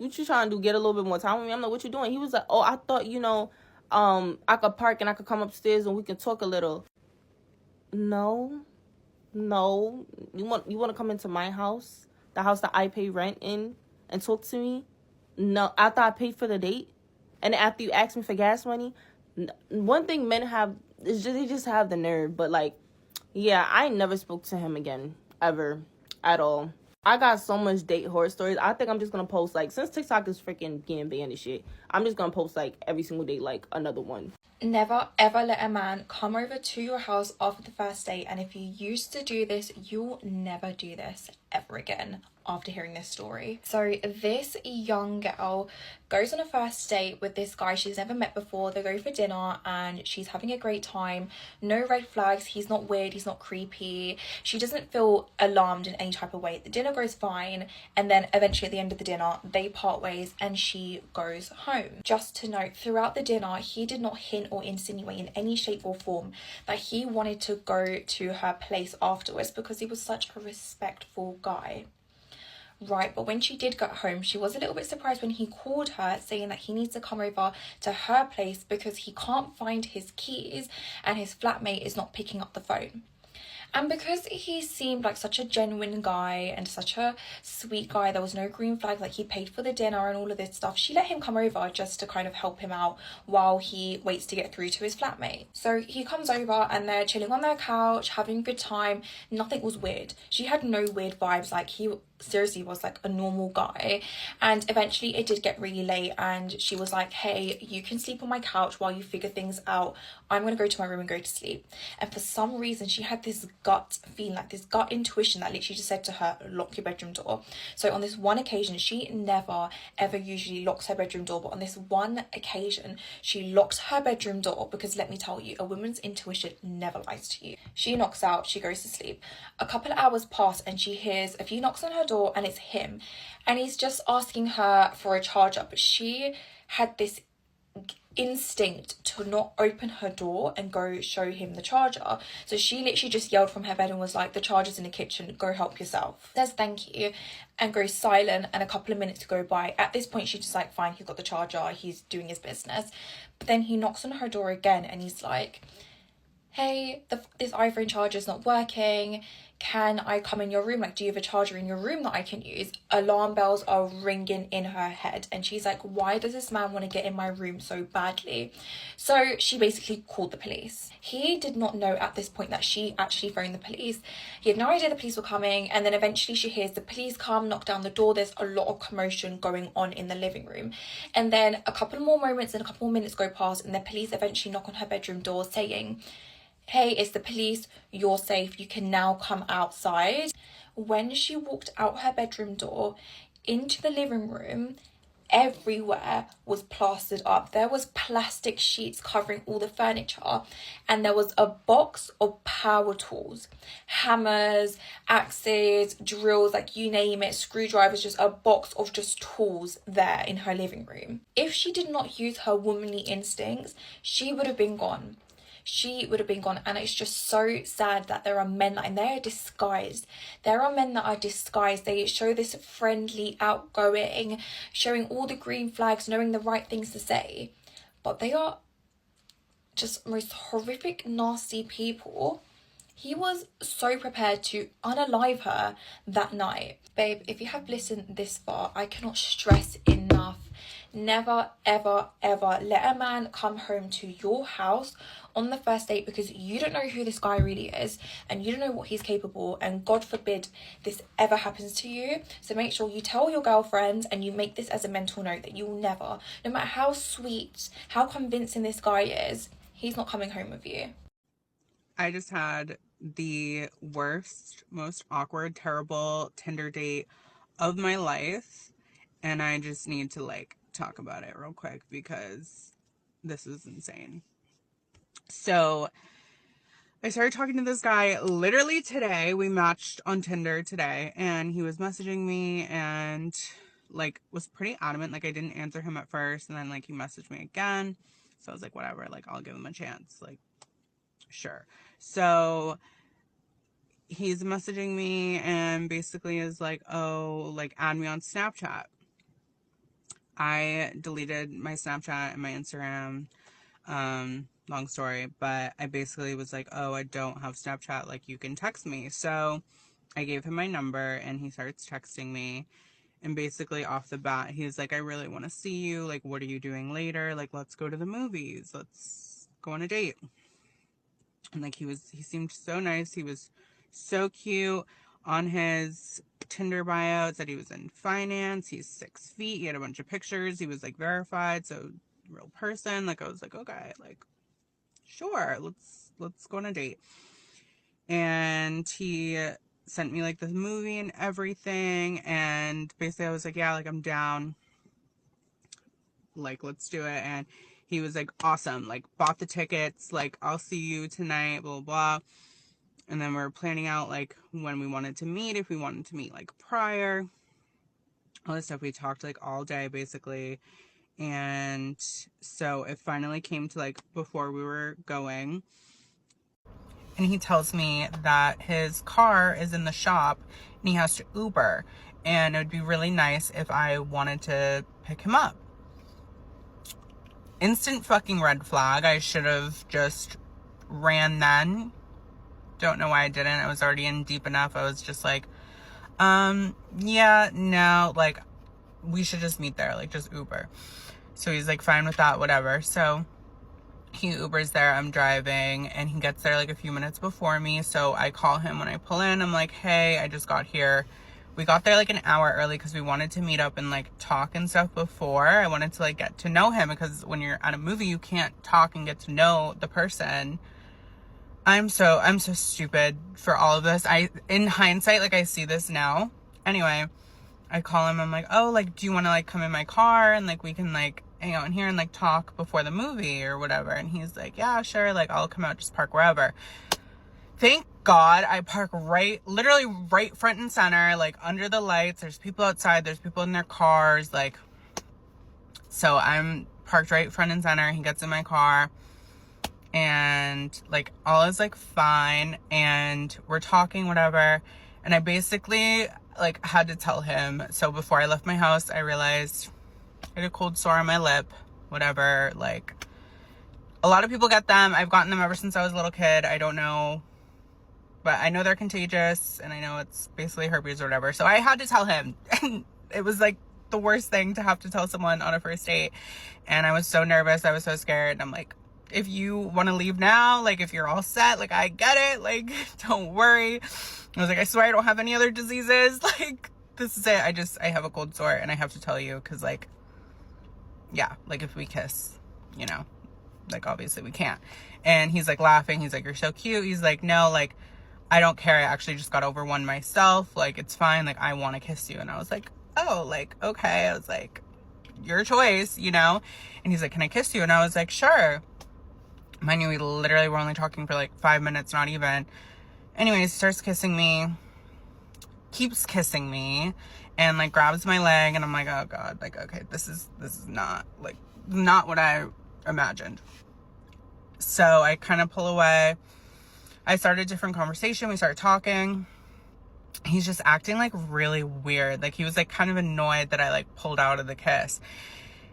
what you trying to do? Get a little bit more time with me? I'm like, what you doing? He was like, oh, I thought, you know, I could park and I could come upstairs and we can talk a little. No. You want to come into my house? The house that I pay rent in and talk to me? No, after I paid for the date? And after you ask me for gas money? One thing men have is just, they just have the nerve. But, like, yeah, I never spoke to him again. Ever. At all. I got so much date horror stories. I think I'm just going to post, like, since TikTok is freaking getting banned and shit, I'm just going to post, like, every single day, like, another one. Never ever let a man come over to your house after the first date, and if you used to do this, you'll never do this ever again after hearing this story. So this young girl goes on a first date with this guy she's never met before. They go for dinner and she's having a great time. No red flags. He's not weird. He's not creepy. She doesn't feel alarmed in any type of way. The dinner goes fine, and then eventually at the end of the dinner they part ways and she goes home. Just to note, throughout the dinner he did not hint or insinuate in any shape or form that he wanted to go to her place afterwards because he was such a respectful guy. Right, but when she did get home, she was a little bit surprised when he called her saying that he needs to come over to her place because he can't find his keys and his flatmate is not picking up the phone. And because he seemed like such a genuine guy and such a sweet guy, there was no green flag, like he paid for the dinner and all of this stuff, she let him come over just to kind of help him out while he waits to get through to his flatmate. So he comes over and they're chilling on their couch, having a good time. Nothing was weird. She had no weird vibes. Like, he seriously was like a normal guy. And eventually it did get really late and she was like, hey, you can sleep on my couch while you figure things out. I'm gonna go to my room and go to sleep. And for some reason she had this gut feeling, like this gut intuition that literally just said to her, lock your bedroom door. So on this one occasion, she never ever usually locks her bedroom door, but on this one occasion she locked her bedroom door because, let me tell you, a woman's intuition never lies to you. She knocks out, she goes to sleep. A couple of hours pass and she hears a few knocks on her door and it's him, and he's just asking her for a charger, but she had this instinct to not open her door and go show him the charger. So she literally just yelled from her bed and was like, the charger's in the kitchen, go help yourself. Says thank you and goes silent, and a couple of minutes go by. At this point she's just like, fine, he's got the charger, he's doing his business. But then he knocks on her door again and he's like, hey, this iPhone charger's not working. Can I come in your room? Like, do you have a charger in your room that I can use? Alarm bells are ringing in her head. And she's like, why does this man want to get in my room so badly? So she basically called the police. He did not know at this point that she actually phoned the police. He had no idea the police were coming. And then eventually she hears the police come, knock down the door. There's a lot of commotion going on in the living room. And then a couple more moments and a couple more minutes go past and the police eventually knock on her bedroom door saying, hey, it's the police, you're safe, you can now come outside. When she walked out her bedroom door into the living room, everywhere was plastered up. There was plastic sheets covering all the furniture, and there was a box of power tools, hammers, axes, drills, like you name it, screwdrivers, just a box of just tools there in her living room. If she did not use her womanly instincts, she would have been gone. She would have been gone. And it's just so sad that there are men and they are disguised. There are men that are disguised. They show this friendly, outgoing, showing all the green flags, knowing the right things to say, but they are just most horrific, nasty people. He was so prepared to unalive her that night. Babe, if you have listened this far, I cannot stress enough, never, ever, ever let a man come home to your house on the first date, because you don't know who this guy really is and you don't know what he's capable, and God forbid this ever happens to you. So make sure you tell your girlfriends and you make this as a mental note that you will never, no matter how sweet, how convincing this guy is, he's not coming home with you. I just had the worst, most awkward, terrible Tinder date of my life, and I just need to like talk about it real quick because this is insane. So I started talking to this guy literally today. We matched on Tinder today, and he was messaging me and like was pretty adamant. Like I didn't answer him at first, and then like he messaged me again. So I was like, whatever, like I'll give him a chance. Like, sure. So he's messaging me and basically is like, oh, like add me on Snapchat. I deleted my Snapchat and my Instagram. Long story, but I basically was like, oh, I don't have Snapchat, like you can text me. So I gave him my number and he starts texting me, and basically off the bat he's like, I really want to see you, like what are you doing later, like let's go to the movies, let's go on a date. And like he seemed so nice, he was so cute. On his Tinder bio it said he was in finance, he's 6 feet, he had a bunch of pictures, he was like verified, so real person. Like I was like, okay, like sure, let's go on a date. And he sent me like this movie and everything, and basically I was like, yeah, like I'm down, like let's do it. And he was like, awesome, like bought the tickets, like I'll see you tonight, blah blah blah. And then we were planning out like when we wanted to meet, if we wanted to meet like prior, all this stuff. We talked like all day basically. And so it finally came to like before we were going, and he tells me that his car is in the shop and he has to Uber, and it would be really nice if I wanted to pick him up. Instant fucking red flag. I should have just ran then. Don't know why I didn't. I was already in deep enough. I was just like, yeah, no, like we should just meet there, like just Uber. So he's like fine with that, whatever. So he Ubers there, I'm driving, and he gets there like a few minutes before me. So I call him when I pull in. I'm like, hey, I just got here. We got there like an hour early because we wanted to meet up and like talk and stuff before. I wanted to like get to know him, because when you're at a movie you can't talk and get to know the person. I'm so stupid for all of this. In hindsight, like I see this now. Anyway, I call him, I'm like, oh, like do you want to like come in my car and like we can like hang out in here and like talk before the movie or whatever. And he's like, yeah, sure, like I'll come out, just park wherever. Thank God I park literally right front and center, like under the lights. There's people outside, there's people in their cars, like, so I'm parked right front and center. He gets in my car and like all is like fine, and we're talking, whatever. And I basically like had to tell him, so before I left my house I realized I had a cold sore on my lip, whatever. Like a lot of people get them. I've gotten them ever since I was a little kid. I don't know, but I know they're contagious, and I know it's basically herpes or whatever. So I had to tell him, and it was like the worst thing to have to tell someone on a first date. And I was so nervous, I was so scared. And I'm like, if you want to leave now, like if you're all set, like I get it, like don't worry. I was like, I swear I don't have any other diseases, like this is it. I have a cold sore and I have to tell you, because like, yeah, like if we kiss, you know, like obviously we can't. And he's like laughing, he's like, you're so cute. He's like, no, like I don't care, I actually just got over one myself, like it's fine, like I want to kiss you. And I was like, oh, like okay. I was like, your choice, you know? And he's like, can I kiss you? And I was like, sure. Mind you, we literally were only talking for like 5 minutes, not even. Anyways, starts kissing me, keeps kissing me, and like grabs my leg, and I'm like, oh God, like, okay, this is not like, not what I imagined. So I kind of pull away. I started a different conversation. We started talking. He's just acting like really weird. Like he was like kind of annoyed that I like pulled out of the kiss.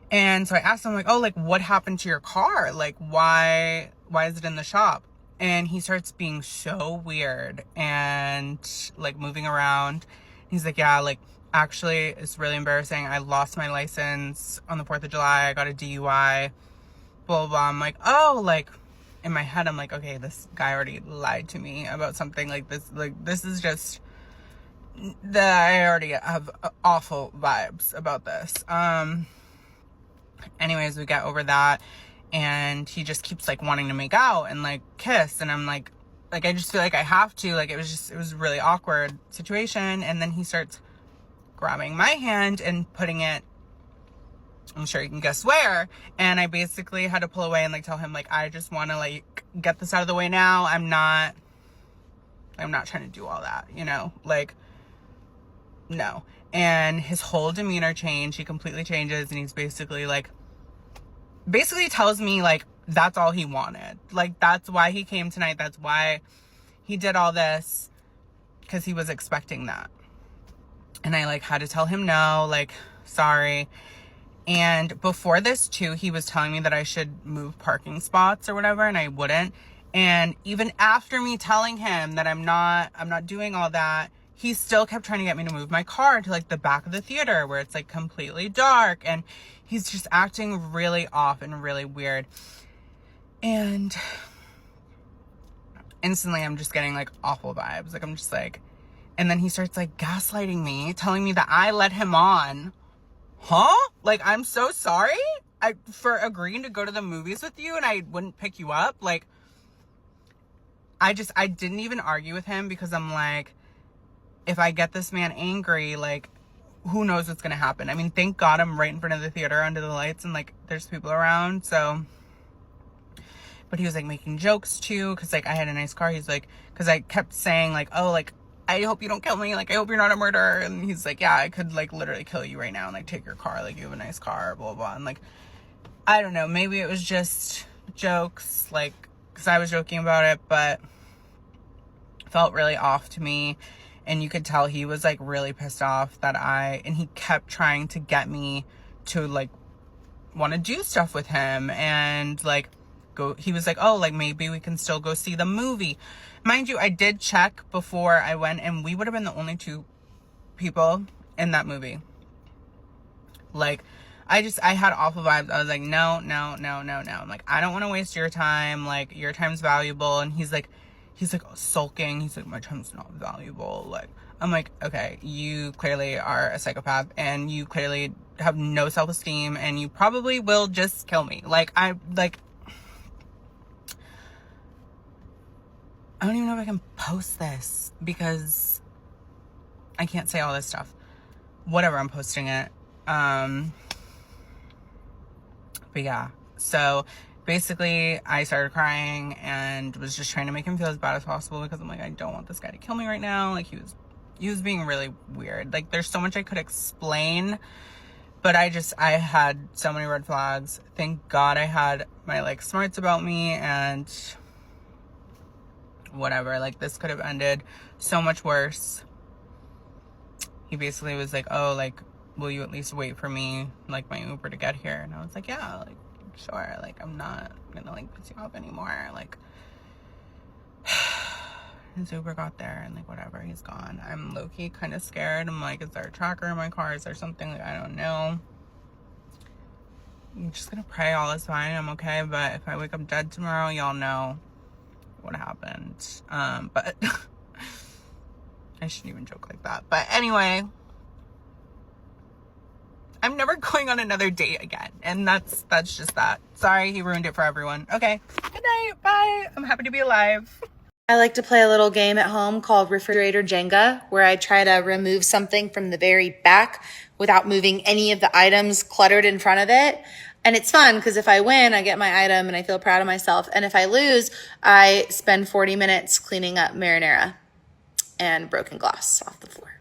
And so I asked him like, oh, like what happened to your car? Like why is it in the shop? And he starts being so weird and like moving around. He's like, yeah, like actually it's really embarrassing. I lost my license on the 4th of July. I got a DUI, blah, blah, blah. I'm like, oh, like in my head, I'm like, okay, this guy already lied to me about something like this. Like this is just that I already have awful vibes about this. Anyways, we get over that, and he just keeps like wanting to make out and like kiss, and I'm like I just feel like I have to, like it was a really awkward situation. And then he starts grabbing my hand and putting it, I'm sure you can guess where, and I basically had to pull away and like tell him like, I just want to like get this out of the way now. I'm not trying to do all that, you know, like no. And his whole demeanor changed. He completely changes, and he's basically tells me like that's all he wanted. Like that's why he came tonight. That's why he did all this, because he was expecting that. And I like had to tell him no, like sorry. And before this too, he was telling me that I should move parking spots or whatever, and I wouldn't. And even after me telling him that I'm not doing all that, he still kept trying to get me to move my car to like the back of the theater where it's like completely dark, and he's just acting really off and really weird. And instantly I'm just getting like awful vibes. Like I'm just like, and then he starts like gaslighting me, telling me that I led him on. Huh? Like, I'm so sorry for agreeing to go to the movies with you and I wouldn't pick you up. Like, I didn't even argue with him, because I'm like, if I get this man angry, like, who knows what's gonna happen. I mean, thank God I'm right in front of the theater under the lights, and like there's people around. So, but he was like making jokes too, because like I had a nice car. He's like, because I kept saying like, oh, like I hope you don't kill me, like I hope you're not a murderer. And he's like, yeah, I could like literally kill you right now and like take your car, like you have a nice car, blah blah. And like, I don't know, maybe it was just jokes, like because I was joking about it, but it felt really off to me. And you could tell he was like really pissed off that and he kept trying to get me to like want to do stuff with him, and like he was like, oh, like maybe we can still go see the movie. Mind you, I did check before I went, and we would have been the only 2 people in that movie. Like, I had awful vibes. I was like, no. I'm like, I don't want to waste your time. Like, your time's valuable. And he's like sulking. He's like, my time's not valuable. Like, I'm like, okay, you clearly are a psychopath, and you clearly have no self-esteem, and you probably will just kill me. Like, I don't even know if I can post this, because I can't say all this stuff. Whatever, I'm posting it. But yeah, so basically I started crying and was just trying to make him feel as bad as possible, because I'm like, I don't want this guy to kill me right now. Like he was being really weird. Like there's so much I could explain, but I had so many red flags. Thank God I had my like smarts about me, and whatever, like this could have ended so much worse. He basically was like, oh, like, will you at least wait for me, like my Uber to get here? And I was like, yeah, like sure, like I'm not gonna like piss you off anymore. Like his Uber got there, and like whatever, he's gone. I'm low-key kind of scared. I'm like, is there a tracker in my car? Is there something? Like, I don't know. I'm just gonna pray all is fine, I'm okay. But if I wake up dead tomorrow, y'all know what happened. But I shouldn't even joke like that. But anyway, I'm never going on another date again, and that's just that. Sorry, he ruined it for everyone. Okay, good night, bye. I'm happy to be alive. I like to play a little game at home called Refrigerator Jenga, where I try to remove something from the very back without moving any of the items cluttered in front of it. And it's fun because if I win, I get my item and I feel proud of myself. And if I lose, I spend 40 minutes cleaning up marinara and broken glass off the floor.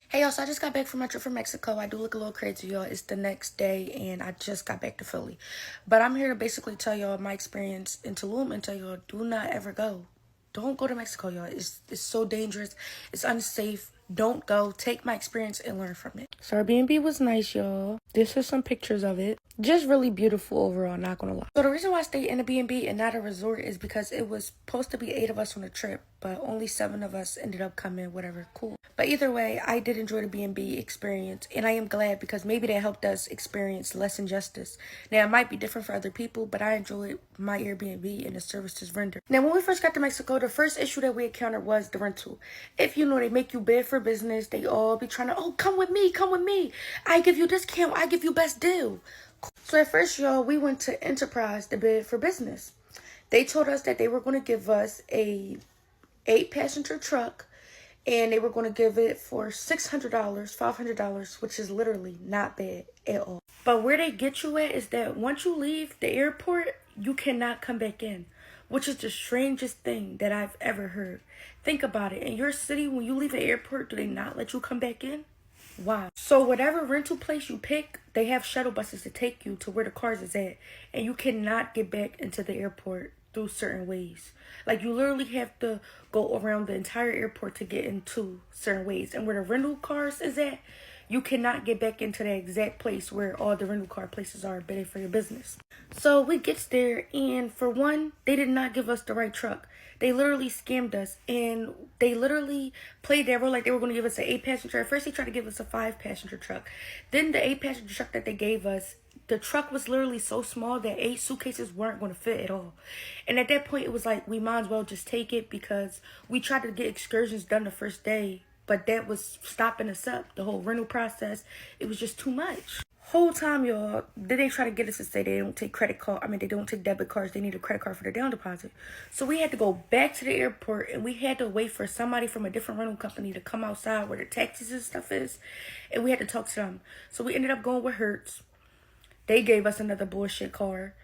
Hey y'all, so I just got back from my trip from Mexico. I do look a little crazy, y'all. It's the next day and I just got back to Philly. But I'm here to basically tell y'all my experience in Tulum and tell y'all do not ever go. Don't go to Mexico, y'all. It's so dangerous. It's unsafe. Don't go. Take my experience and learn from it. So our B&B was nice, y'all. This is some pictures of it. Just really beautiful overall, not gonna lie. So the reason why I stayed in a B&B and not a resort is because it was supposed to be 8 of us on a trip, but only 7 of us ended up coming, whatever, cool. But either way, I did enjoy the B&B experience, and I am glad because maybe that helped us experience less injustice. Now, it might be different for other people, but I enjoyed my Airbnb and the services rendered. Now, when we first got to Mexico, the first issue that we encountered was the rental. If you know, they make you bid for business. They all be trying to, oh, come with me, come with me. I give you discount. I give you best deal. So at first, y'all, we went to Enterprise to bid for business. They told us that they were going to give us a 8-passenger truck, and they were going to give it for $600, $500, which is literally not bad at all. But where they get you at is that once you leave the airport, you cannot come back in, which is the strangest thing that I've ever heard. Think about it. In your city, when you leave the airport, do they not let you come back in? Wow. So whatever rental place you pick, they have shuttle buses to take you to where the cars is at, and you cannot get back into the airport through certain ways. Like, you literally have to go around the entire airport to get into certain ways. And where the rental cars is at, you cannot get back into the exact place where all the rental car places are bidding for your business. So we gets there, and for one, they did not give us the right truck. They literally scammed us, and they literally played that role like they were going to give us an 8-passenger. At first, they tried to give us a 5-passenger truck. Then the 8-passenger truck that they gave us, the truck was literally so small that 8 suitcases weren't going to fit at all. And at that point, it was like, we might as well just take it because we tried to get excursions done the first day, but that was stopping us up. The whole rental process, it was just too much. Whole time, y'all, then they try to get us to say they don't take they don't take debit cards. They need a credit card for their down deposit. So we had to go back to the airport, and we had to wait for somebody from a different rental company to come outside where the taxis and stuff is, and we had to talk to them. So we ended up going with Hertz. They gave us another bullshit car.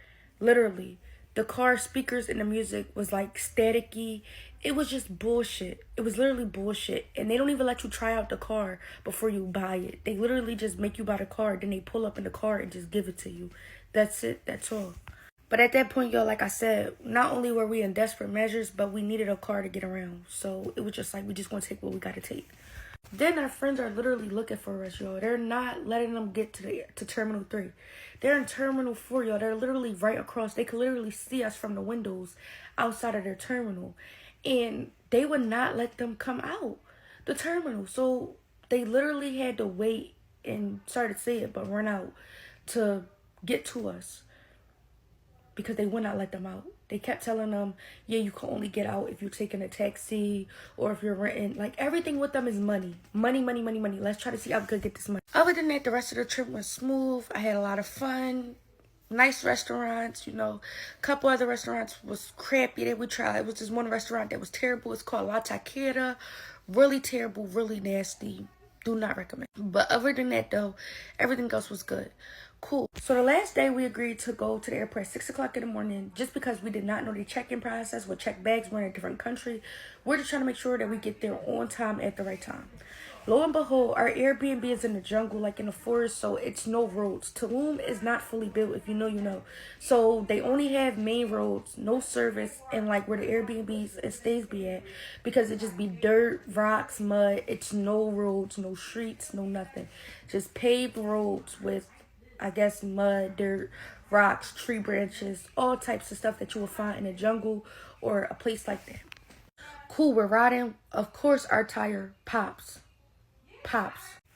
Literally, the car speakers and the music was like staticky. It was just bullshit. It was literally bullshit. And they don't even let you try out the car before you buy it. They literally just make you buy the car. Then they pull up in the car and just give it to you. That's it. That's all. But at that point, y'all, like I said, not only were we in desperate measures, but we needed a car to get around. So it was just like, we just want to take what we got to take. Then our friends are literally looking for us, y'all. They're not letting them get to Terminal 3. They're in Terminal 4, y'all. They're literally right across. They could literally see us from the windows outside of their terminal. And they would not let them come out the terminal. So they literally had to wait and, sorry to say it, but run out to get to us because they would not let them out. They kept telling them, yeah, you can only get out if you're taking a taxi or if you're renting. Like, everything with them is money. Money, money, money, money. Let's try to see how we could get this money. Other than that, the rest of the trip went smooth. I had a lot of fun. Nice restaurants, you know. A couple other restaurants was crappy that we tried. It was just one restaurant that was terrible. It's called La Taquera. Really terrible, really nasty. Do not recommend. But other than that, though, everything else was good. Cool. So the last day we agreed to go to the airport at 6 o'clock in the morning just because we did not know the check-in process. We'll check bags. We're in a different country. We're just trying to make sure that we get there on time at the right time. Lo and behold, our Airbnb is in the jungle, like in the forest, so it's no roads. Tulum is not fully built, if you know, you know. So they only have main roads, no service, and like where the Airbnbs and stays be at, because it just be dirt, rocks, mud. It's no roads, no streets, no nothing. Just paved roads with, I guess, mud, dirt, rocks, tree branches, all types of stuff that you will find in a jungle or a place like that. Cool, we're riding. Of course, our tire pops.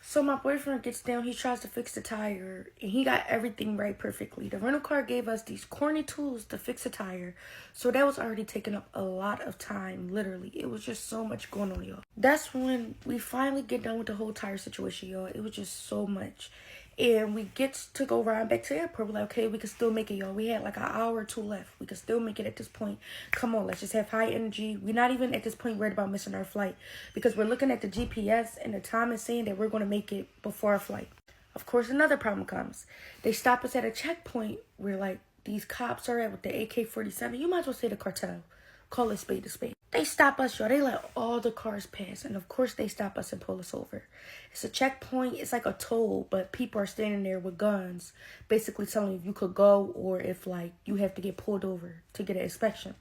So my boyfriend gets down, he tries to fix the tire, and he got everything right perfectly. The rental car gave us these corny tools to fix a tire, so that was already taking up a lot of time, literally. It was just so much going on, y'all. That's when we finally get done with the whole tire situation, y'all. It was just so much. And we get to go ride back to the airport. We're like, okay, we can still make it, y'all. We had like an hour or two left. We can still make it at this point. Come on, let's just have high energy. We're not even at this point worried about missing our flight, because we're looking at the GPS and the time is saying that we're going to make it before our flight. Of course, another problem comes. They stop us at a checkpoint where like these cops are at with the AK-47. You might as well say the cartel. Call it spade to spade. They stop us, y'all. They let all the cars pass. And of course, they stop us and pull us over. It's a checkpoint. It's like a toll, but people are standing there with guns, basically telling you if you could go or if, like, you have to get pulled over to get an inspection.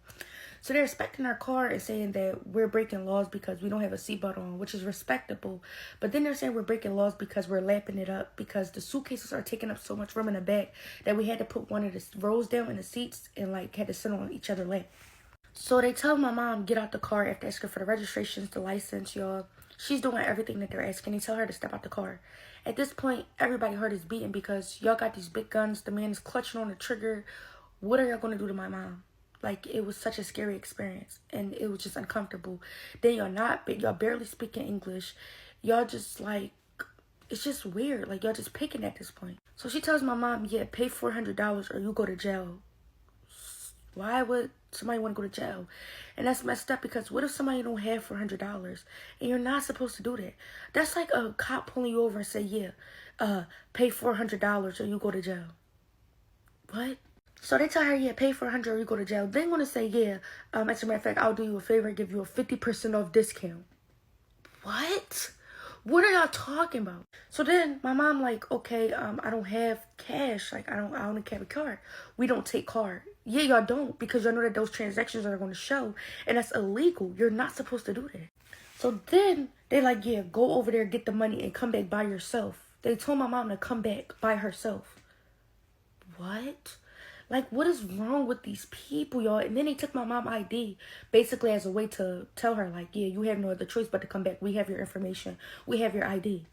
So they're inspecting our car and saying that we're breaking laws because we don't have a seatbelt on, which is respectable. But then they're saying we're breaking laws because we're lapping it up, because the suitcases are taking up so much room in the back that we had to put one of the rows down in the seats and, like, had to sit on each other's lap. So they tell my mom, get out the car after asking for the registrations, the license, y'all. She's doing everything that they're asking. They tell her to step out the car. At this point, everybody heart is beating because y'all got these big guns. The man is clutching on the trigger. What are y'all going to do to my mom? Like, it was such a scary experience, and it was just uncomfortable. Then y'all barely speaking English. Y'all just, like, it's just weird. Like, y'all just picking at this point. So she tells my mom, yeah, pay $400 or you go to jail. Why would somebody want to go to jail? And that's messed up, because what if somebody don't have $400 and you're not supposed to do that? That's like a cop pulling you over and say, yeah, pay $400 or you go to jail. What? So they tell her, yeah, pay $400 or you go to jail. They're going to say, yeah, as a matter of fact, I'll do you a favor and give you a 50% off discount. What? What are y'all talking about? So then my mom like, okay, I don't have cash. Like, I only have a card. We don't take card. Yeah, y'all don't, because y'all know that those transactions are going to show, and that's illegal. You're not supposed to do that. So then they like, yeah, go over there, get the money, and come back by yourself. They told my mom to come back by herself. What? Like, what is wrong with these people, y'all? And then they took my mom ID, basically as a way to tell her, like, yeah, you have no other choice but to come back. We have your information. We have your ID.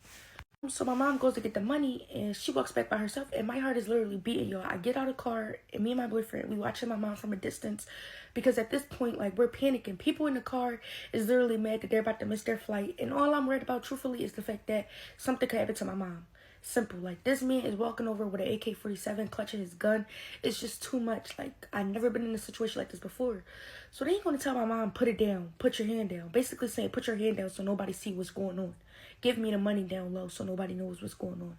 So my mom goes to get the money, and she walks back by herself, and my heart is literally beating, y'all. I get out of the car, and me and my boyfriend, we watching my mom from a distance, because at this point, like, we're panicking. People in the car is literally mad that they're about to miss their flight, and all I'm worried about, truthfully, is the fact that something could happen to my mom. Simple. Like, this man is walking over with an AK-47, clutching his gun. It's just too much. Like, I've never been in a situation like this before. So they ain't gonna tell my mom, put it down, put your hand down. Basically saying, put your hand down so nobody see what's going on. Give me the money down low so nobody knows what's going on.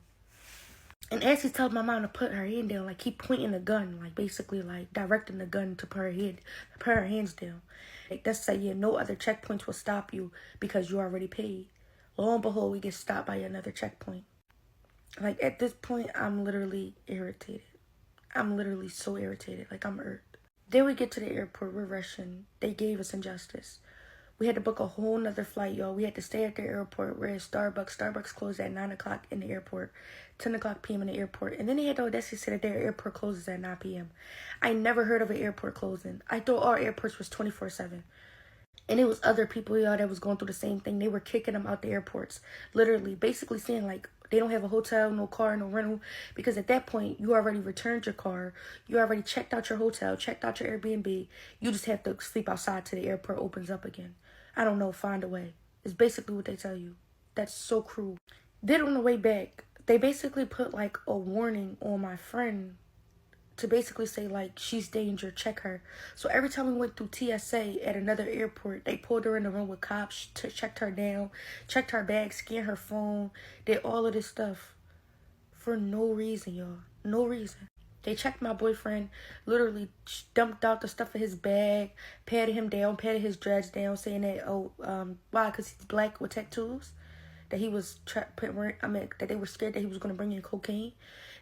And as he tells my mom to put her hand down, like, he pointing the gun, like, basically, like, directing the gun to put her hands down. Like, that's say, yeah, no other checkpoints will stop you because you already paid. Lo and behold, we get stopped by another checkpoint. Like, at this point, I'm literally irritated. I'm literally so irritated. Like, I'm irked. Then we get to the airport. We're rushing. They gave us injustice. We had to book a whole nother flight, y'all. We had to stay at the airport. We're at Starbucks. Starbucks closed at 9 o'clock in the airport. 10 o'clock p.m. in the airport. And then they had the audacity to say that their airport closes at 9 p.m. I never heard of an airport closing. I thought our airports was 24/7. And it was other people, y'all, that was going through the same thing. They were kicking them out the airports. Literally, basically saying, like, they don't have a hotel, no car, no rental. Because at that point, you already returned your car. You already checked out your hotel, checked out your Airbnb. You just have to sleep outside till the airport opens up again. I don't know, find a way. It's basically what they tell you. That's so cruel. Then on the way back, they basically put, like, a warning on my friend to basically say, like, she's danger, check her. So every time we went through TSA at another airport, they pulled her in the room with cops, checked her down, checked her bag, scanned her phone, did all of this stuff for no reason, y'all. No reason. They checked my boyfriend, literally dumped out the stuff in his bag, patted him down, patted his dreads down, saying that, why? Because he's black with tattoos? That he was that they were scared that he was going to bring in cocaine.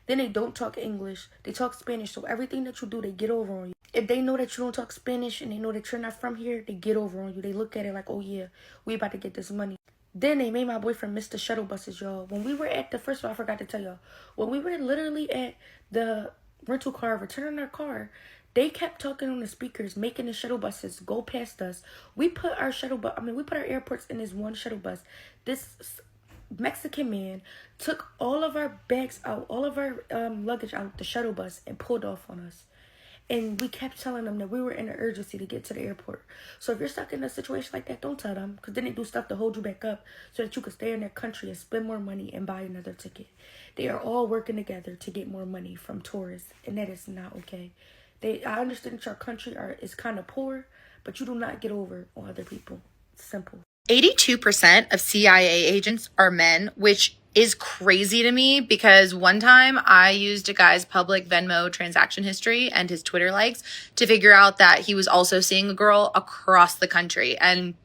Then they don't talk English. They talk Spanish. So everything that you do, they get over on you. If they know that you don't talk Spanish and they know that you're not from here, they get over on you. They look at it like, oh yeah, we about to get this money. Then they made my boyfriend miss the shuttle buses, y'all. When we were at first of all, I forgot to tell y'all. When we were literally at the rental car, returning our car, they kept talking on the speakers, making the shuttle buses go past us. We put our we put our airports in this one shuttle bus. This Mexican man took all of our bags out, all of our luggage out the shuttle bus and pulled off on us. And we kept telling them that we were in an urgency to get to the airport. So if you're stuck in a situation like that, don't tell them. Because then they do stuff to hold you back up so that you can stay in their country and spend more money and buy another ticket. They are all working together to get more money from tourists. And that is not okay. I understand that your country is kind of poor, but you do not get over on other people. It's simple. 82% of CIA agents are men, which is crazy to me because one time I used a guy's public Venmo transaction history and his Twitter likes to figure out that he was also seeing a girl across the country. And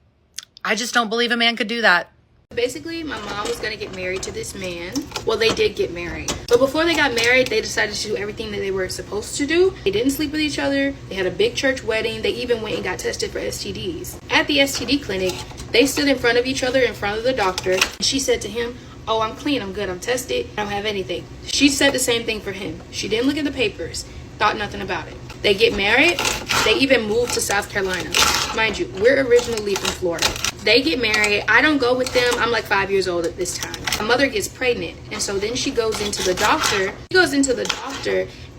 I just don't believe a man could do that. Basically, my mom was going to get married to this man. Well, they did get married. But before they got married, they decided to do everything that they were supposed to do. They didn't sleep with each other. They had a big church wedding. They even went and got tested for STDs. At the STD clinic, they stood in front of each other in front of the doctor. She said to him, "Oh, I'm clean. I'm good. I'm tested. I don't have anything." She said the same thing for him. She didn't look at the papers. Thought nothing about it. They get married. They even moved to South Carolina. Mind you, we're originally from Florida. They get married. I don't go with them. I'm like 5 years old at this time. My mother gets pregnant. And so then she goes into the doctor.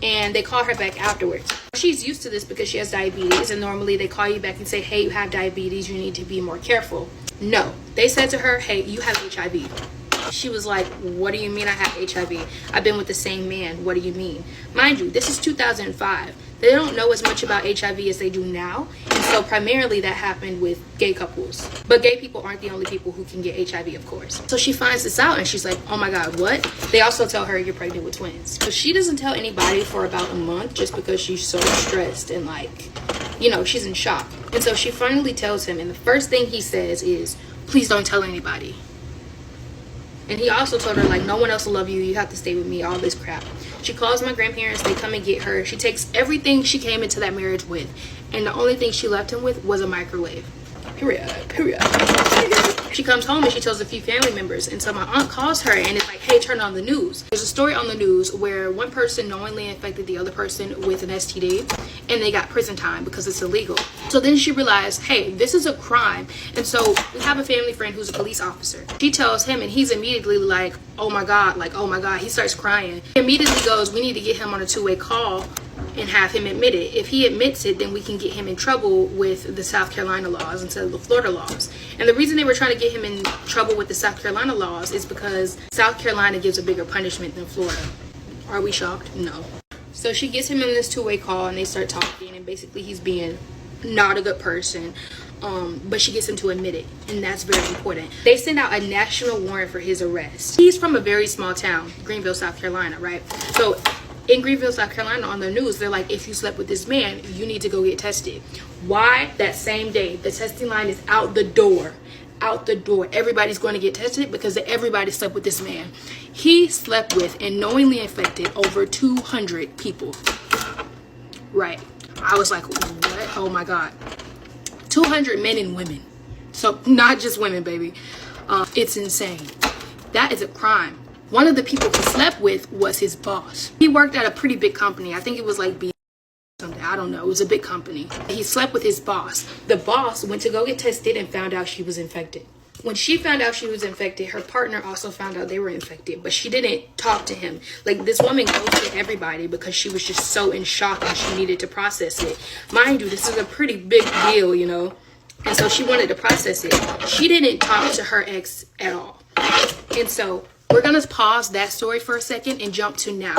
And they call her back afterwards. She's used to this because she has diabetes. And normally they call you back and say, "Hey, you have diabetes. You need to be more careful." No. They said to her, "Hey, you have HIV." She was like, "What do you mean I have HIV? I've been with the same man. What do you mean?" Mind you, this is 2005. They don't know as much about HIV as they do now. And so primarily that happened with gay couples. But gay people aren't the only people who can get HIV, of course. So she finds this out and she's like, "Oh my God, what?" They also tell her, "You're pregnant with twins." So she doesn't tell anybody for about a month just because she's so stressed and she's in shock. And so she finally tells him, and the first thing he says is, "Please don't tell anybody." And he also told her, no one else will love you. You have to stay with me, all this crap. She calls my grandparents. They come and get her. She takes everything she came into that marriage with. And the only thing she left him with was a microwave. Period. She comes home and she tells a few family members. And so my aunt calls her and it's like, "Hey, turn on the news." There's a story on the news where one person knowingly infected the other person with an STD and they got prison time because it's illegal. So then she realized, hey, this is a crime. And so we have a family friend who's a police officer. She tells him and he's immediately like, oh my God. He starts crying. He immediately goes, "We need to get him on a two-way call and have him admit it. If he admits it, then we can get him in trouble with the South Carolina laws instead of the Florida laws." And the reason they were trying to get him in trouble with the South Carolina laws is because South Carolina gives a bigger punishment than Florida. Are we shocked? No. So she gets him in this two-way call and they start talking, and basically he's being not a good person. But she gets him to admit it, and that's very important. They send out a national warrant for his arrest. He's from a very small town, Greenville, South Carolina, right? So in Greenville, South Carolina, on the news, they're like, "If you slept with this man, you need to go get tested." Why? That same day, the testing line is out the door. Everybody's going to get tested because everybody slept with this man. He slept with and knowingly infected over 200 people. Right. I was like, what? Oh my God. 200 men and women. So not just women, baby. It's insane. That is a crime. One of the people he slept with was his boss. He worked at a pretty big company. I think it was like something. I don't know. It was a big company. He slept with his boss. The boss went to go get tested and found out she was infected. When she found out she was infected, her partner also found out they were infected, but she didn't talk to him. This woman ghosted everybody because she was just so in shock and she needed to process it. Mind you, this is a pretty big deal, and so she wanted to process it. She didn't talk to her ex at all. And so we're going to pause that story for a second and jump to now.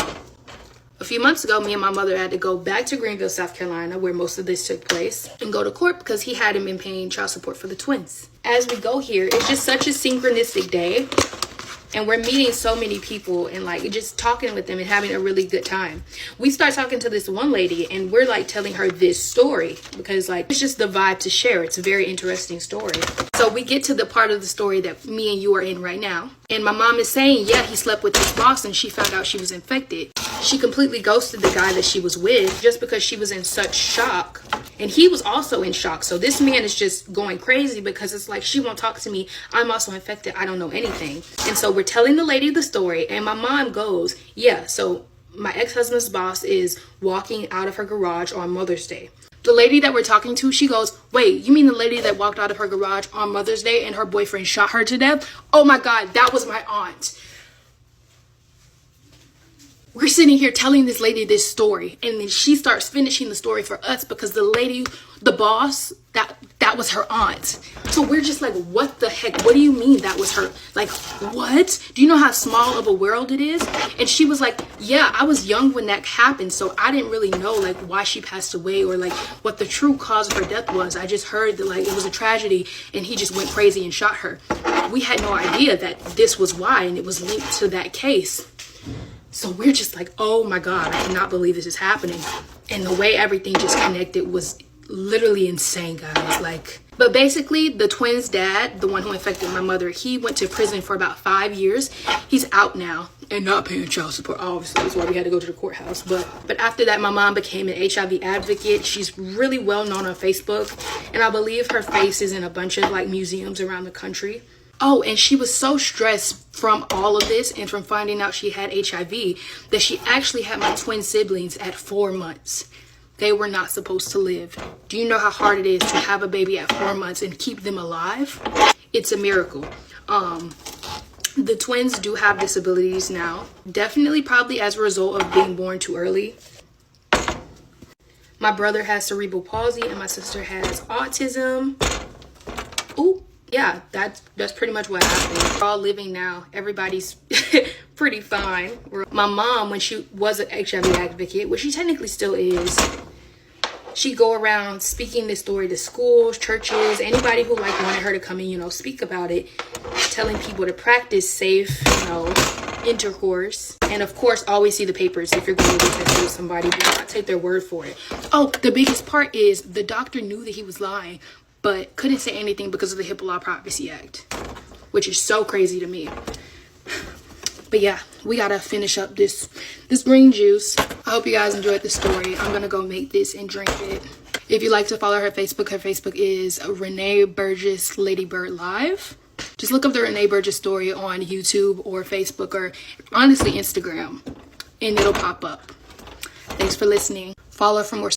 A few months ago, me and my mother had to go back to Greenville, South Carolina, where most of this took place, and go to court because he hadn't been paying child support for the twins. As we go here, it's just such a synchronistic day. And we're meeting so many people and just talking with them and having a really good time. We start talking to this one lady and we're telling her this story because it's just the vibe to share. It's a very interesting story. So we get to the part of the story that me and you are in right now. And my mom is saying, yeah, he slept with his boss and she found out she was infected. She completely ghosted the guy that she was with just because she was in such shock. And he was also in shock. So this man is just going crazy because it's she won't talk to me. I'm also infected. I don't know anything. And so we're telling the lady the story. And my mom goes, yeah, so my ex-husband's boss is walking out of her garage on Mother's Day. The lady that we're talking to, she goes, wait, you mean the lady that walked out of her garage on Mother's Day and her boyfriend shot her to death? Oh my God, that was my aunt. we're sitting here telling this lady this story, and then she starts finishing the story for us because the lady, the boss, that was her aunt. So we're just like, what the heck? What do you mean that was her? Like, what? Do you know how small of a world it is? And she was like, yeah, I was young when that happened, so I didn't really know like why she passed away or like what the true cause of her death was. I just heard that like it was a tragedy and he just went crazy and shot her. We had no idea that this was why, and it was linked to that case. So we're just like, oh my God, I cannot believe this is happening. And the way everything just connected was literally insane, guys. Like, but basically the twins' dad, the one who infected my mother, he went to prison for about 5 years. He's out now and not paying child support, obviously. That's why we had to go to the courthouse. But after that, my mom became an HIV advocate. She's really well known on Facebook, and I believe her face is in a bunch of like museums around the country. Oh, and she was so stressed from all of this and from finding out she had HIV that she actually had my twin siblings at 4 months. They were not supposed to live. Do you know how hard it is to have a baby at 4 months and keep them alive? It's a miracle. The twins do have disabilities now. Definitely probably as a result of being born too early. My brother has cerebral palsy and my sister has autism. Ooh. Yeah, that's pretty much what happened. We're all living now. Everybody's pretty fine. My mom, when she was an HIV advocate, which she technically still is, she'd go around speaking this story to schools, churches, anybody who like wanted her to come and, you know, speak about it, telling people to practice safe, you know, intercourse. And of course, always see the papers if you're going to get tested with somebody. Do not take their word for it. Oh, the biggest part is the doctor knew that he was lying, but couldn't say anything because of the HIPAA Law Privacy Act, which is so crazy to me. But yeah, we gotta finish up this green juice. I hope you guys enjoyed the story. I'm gonna go make this and drink it. If you'd like to follow her Facebook is Renee Burgess Lady Bird Live. Just look up the Renee Burgess story on YouTube or Facebook or honestly Instagram, and it'll pop up. Thanks for listening. Follow for more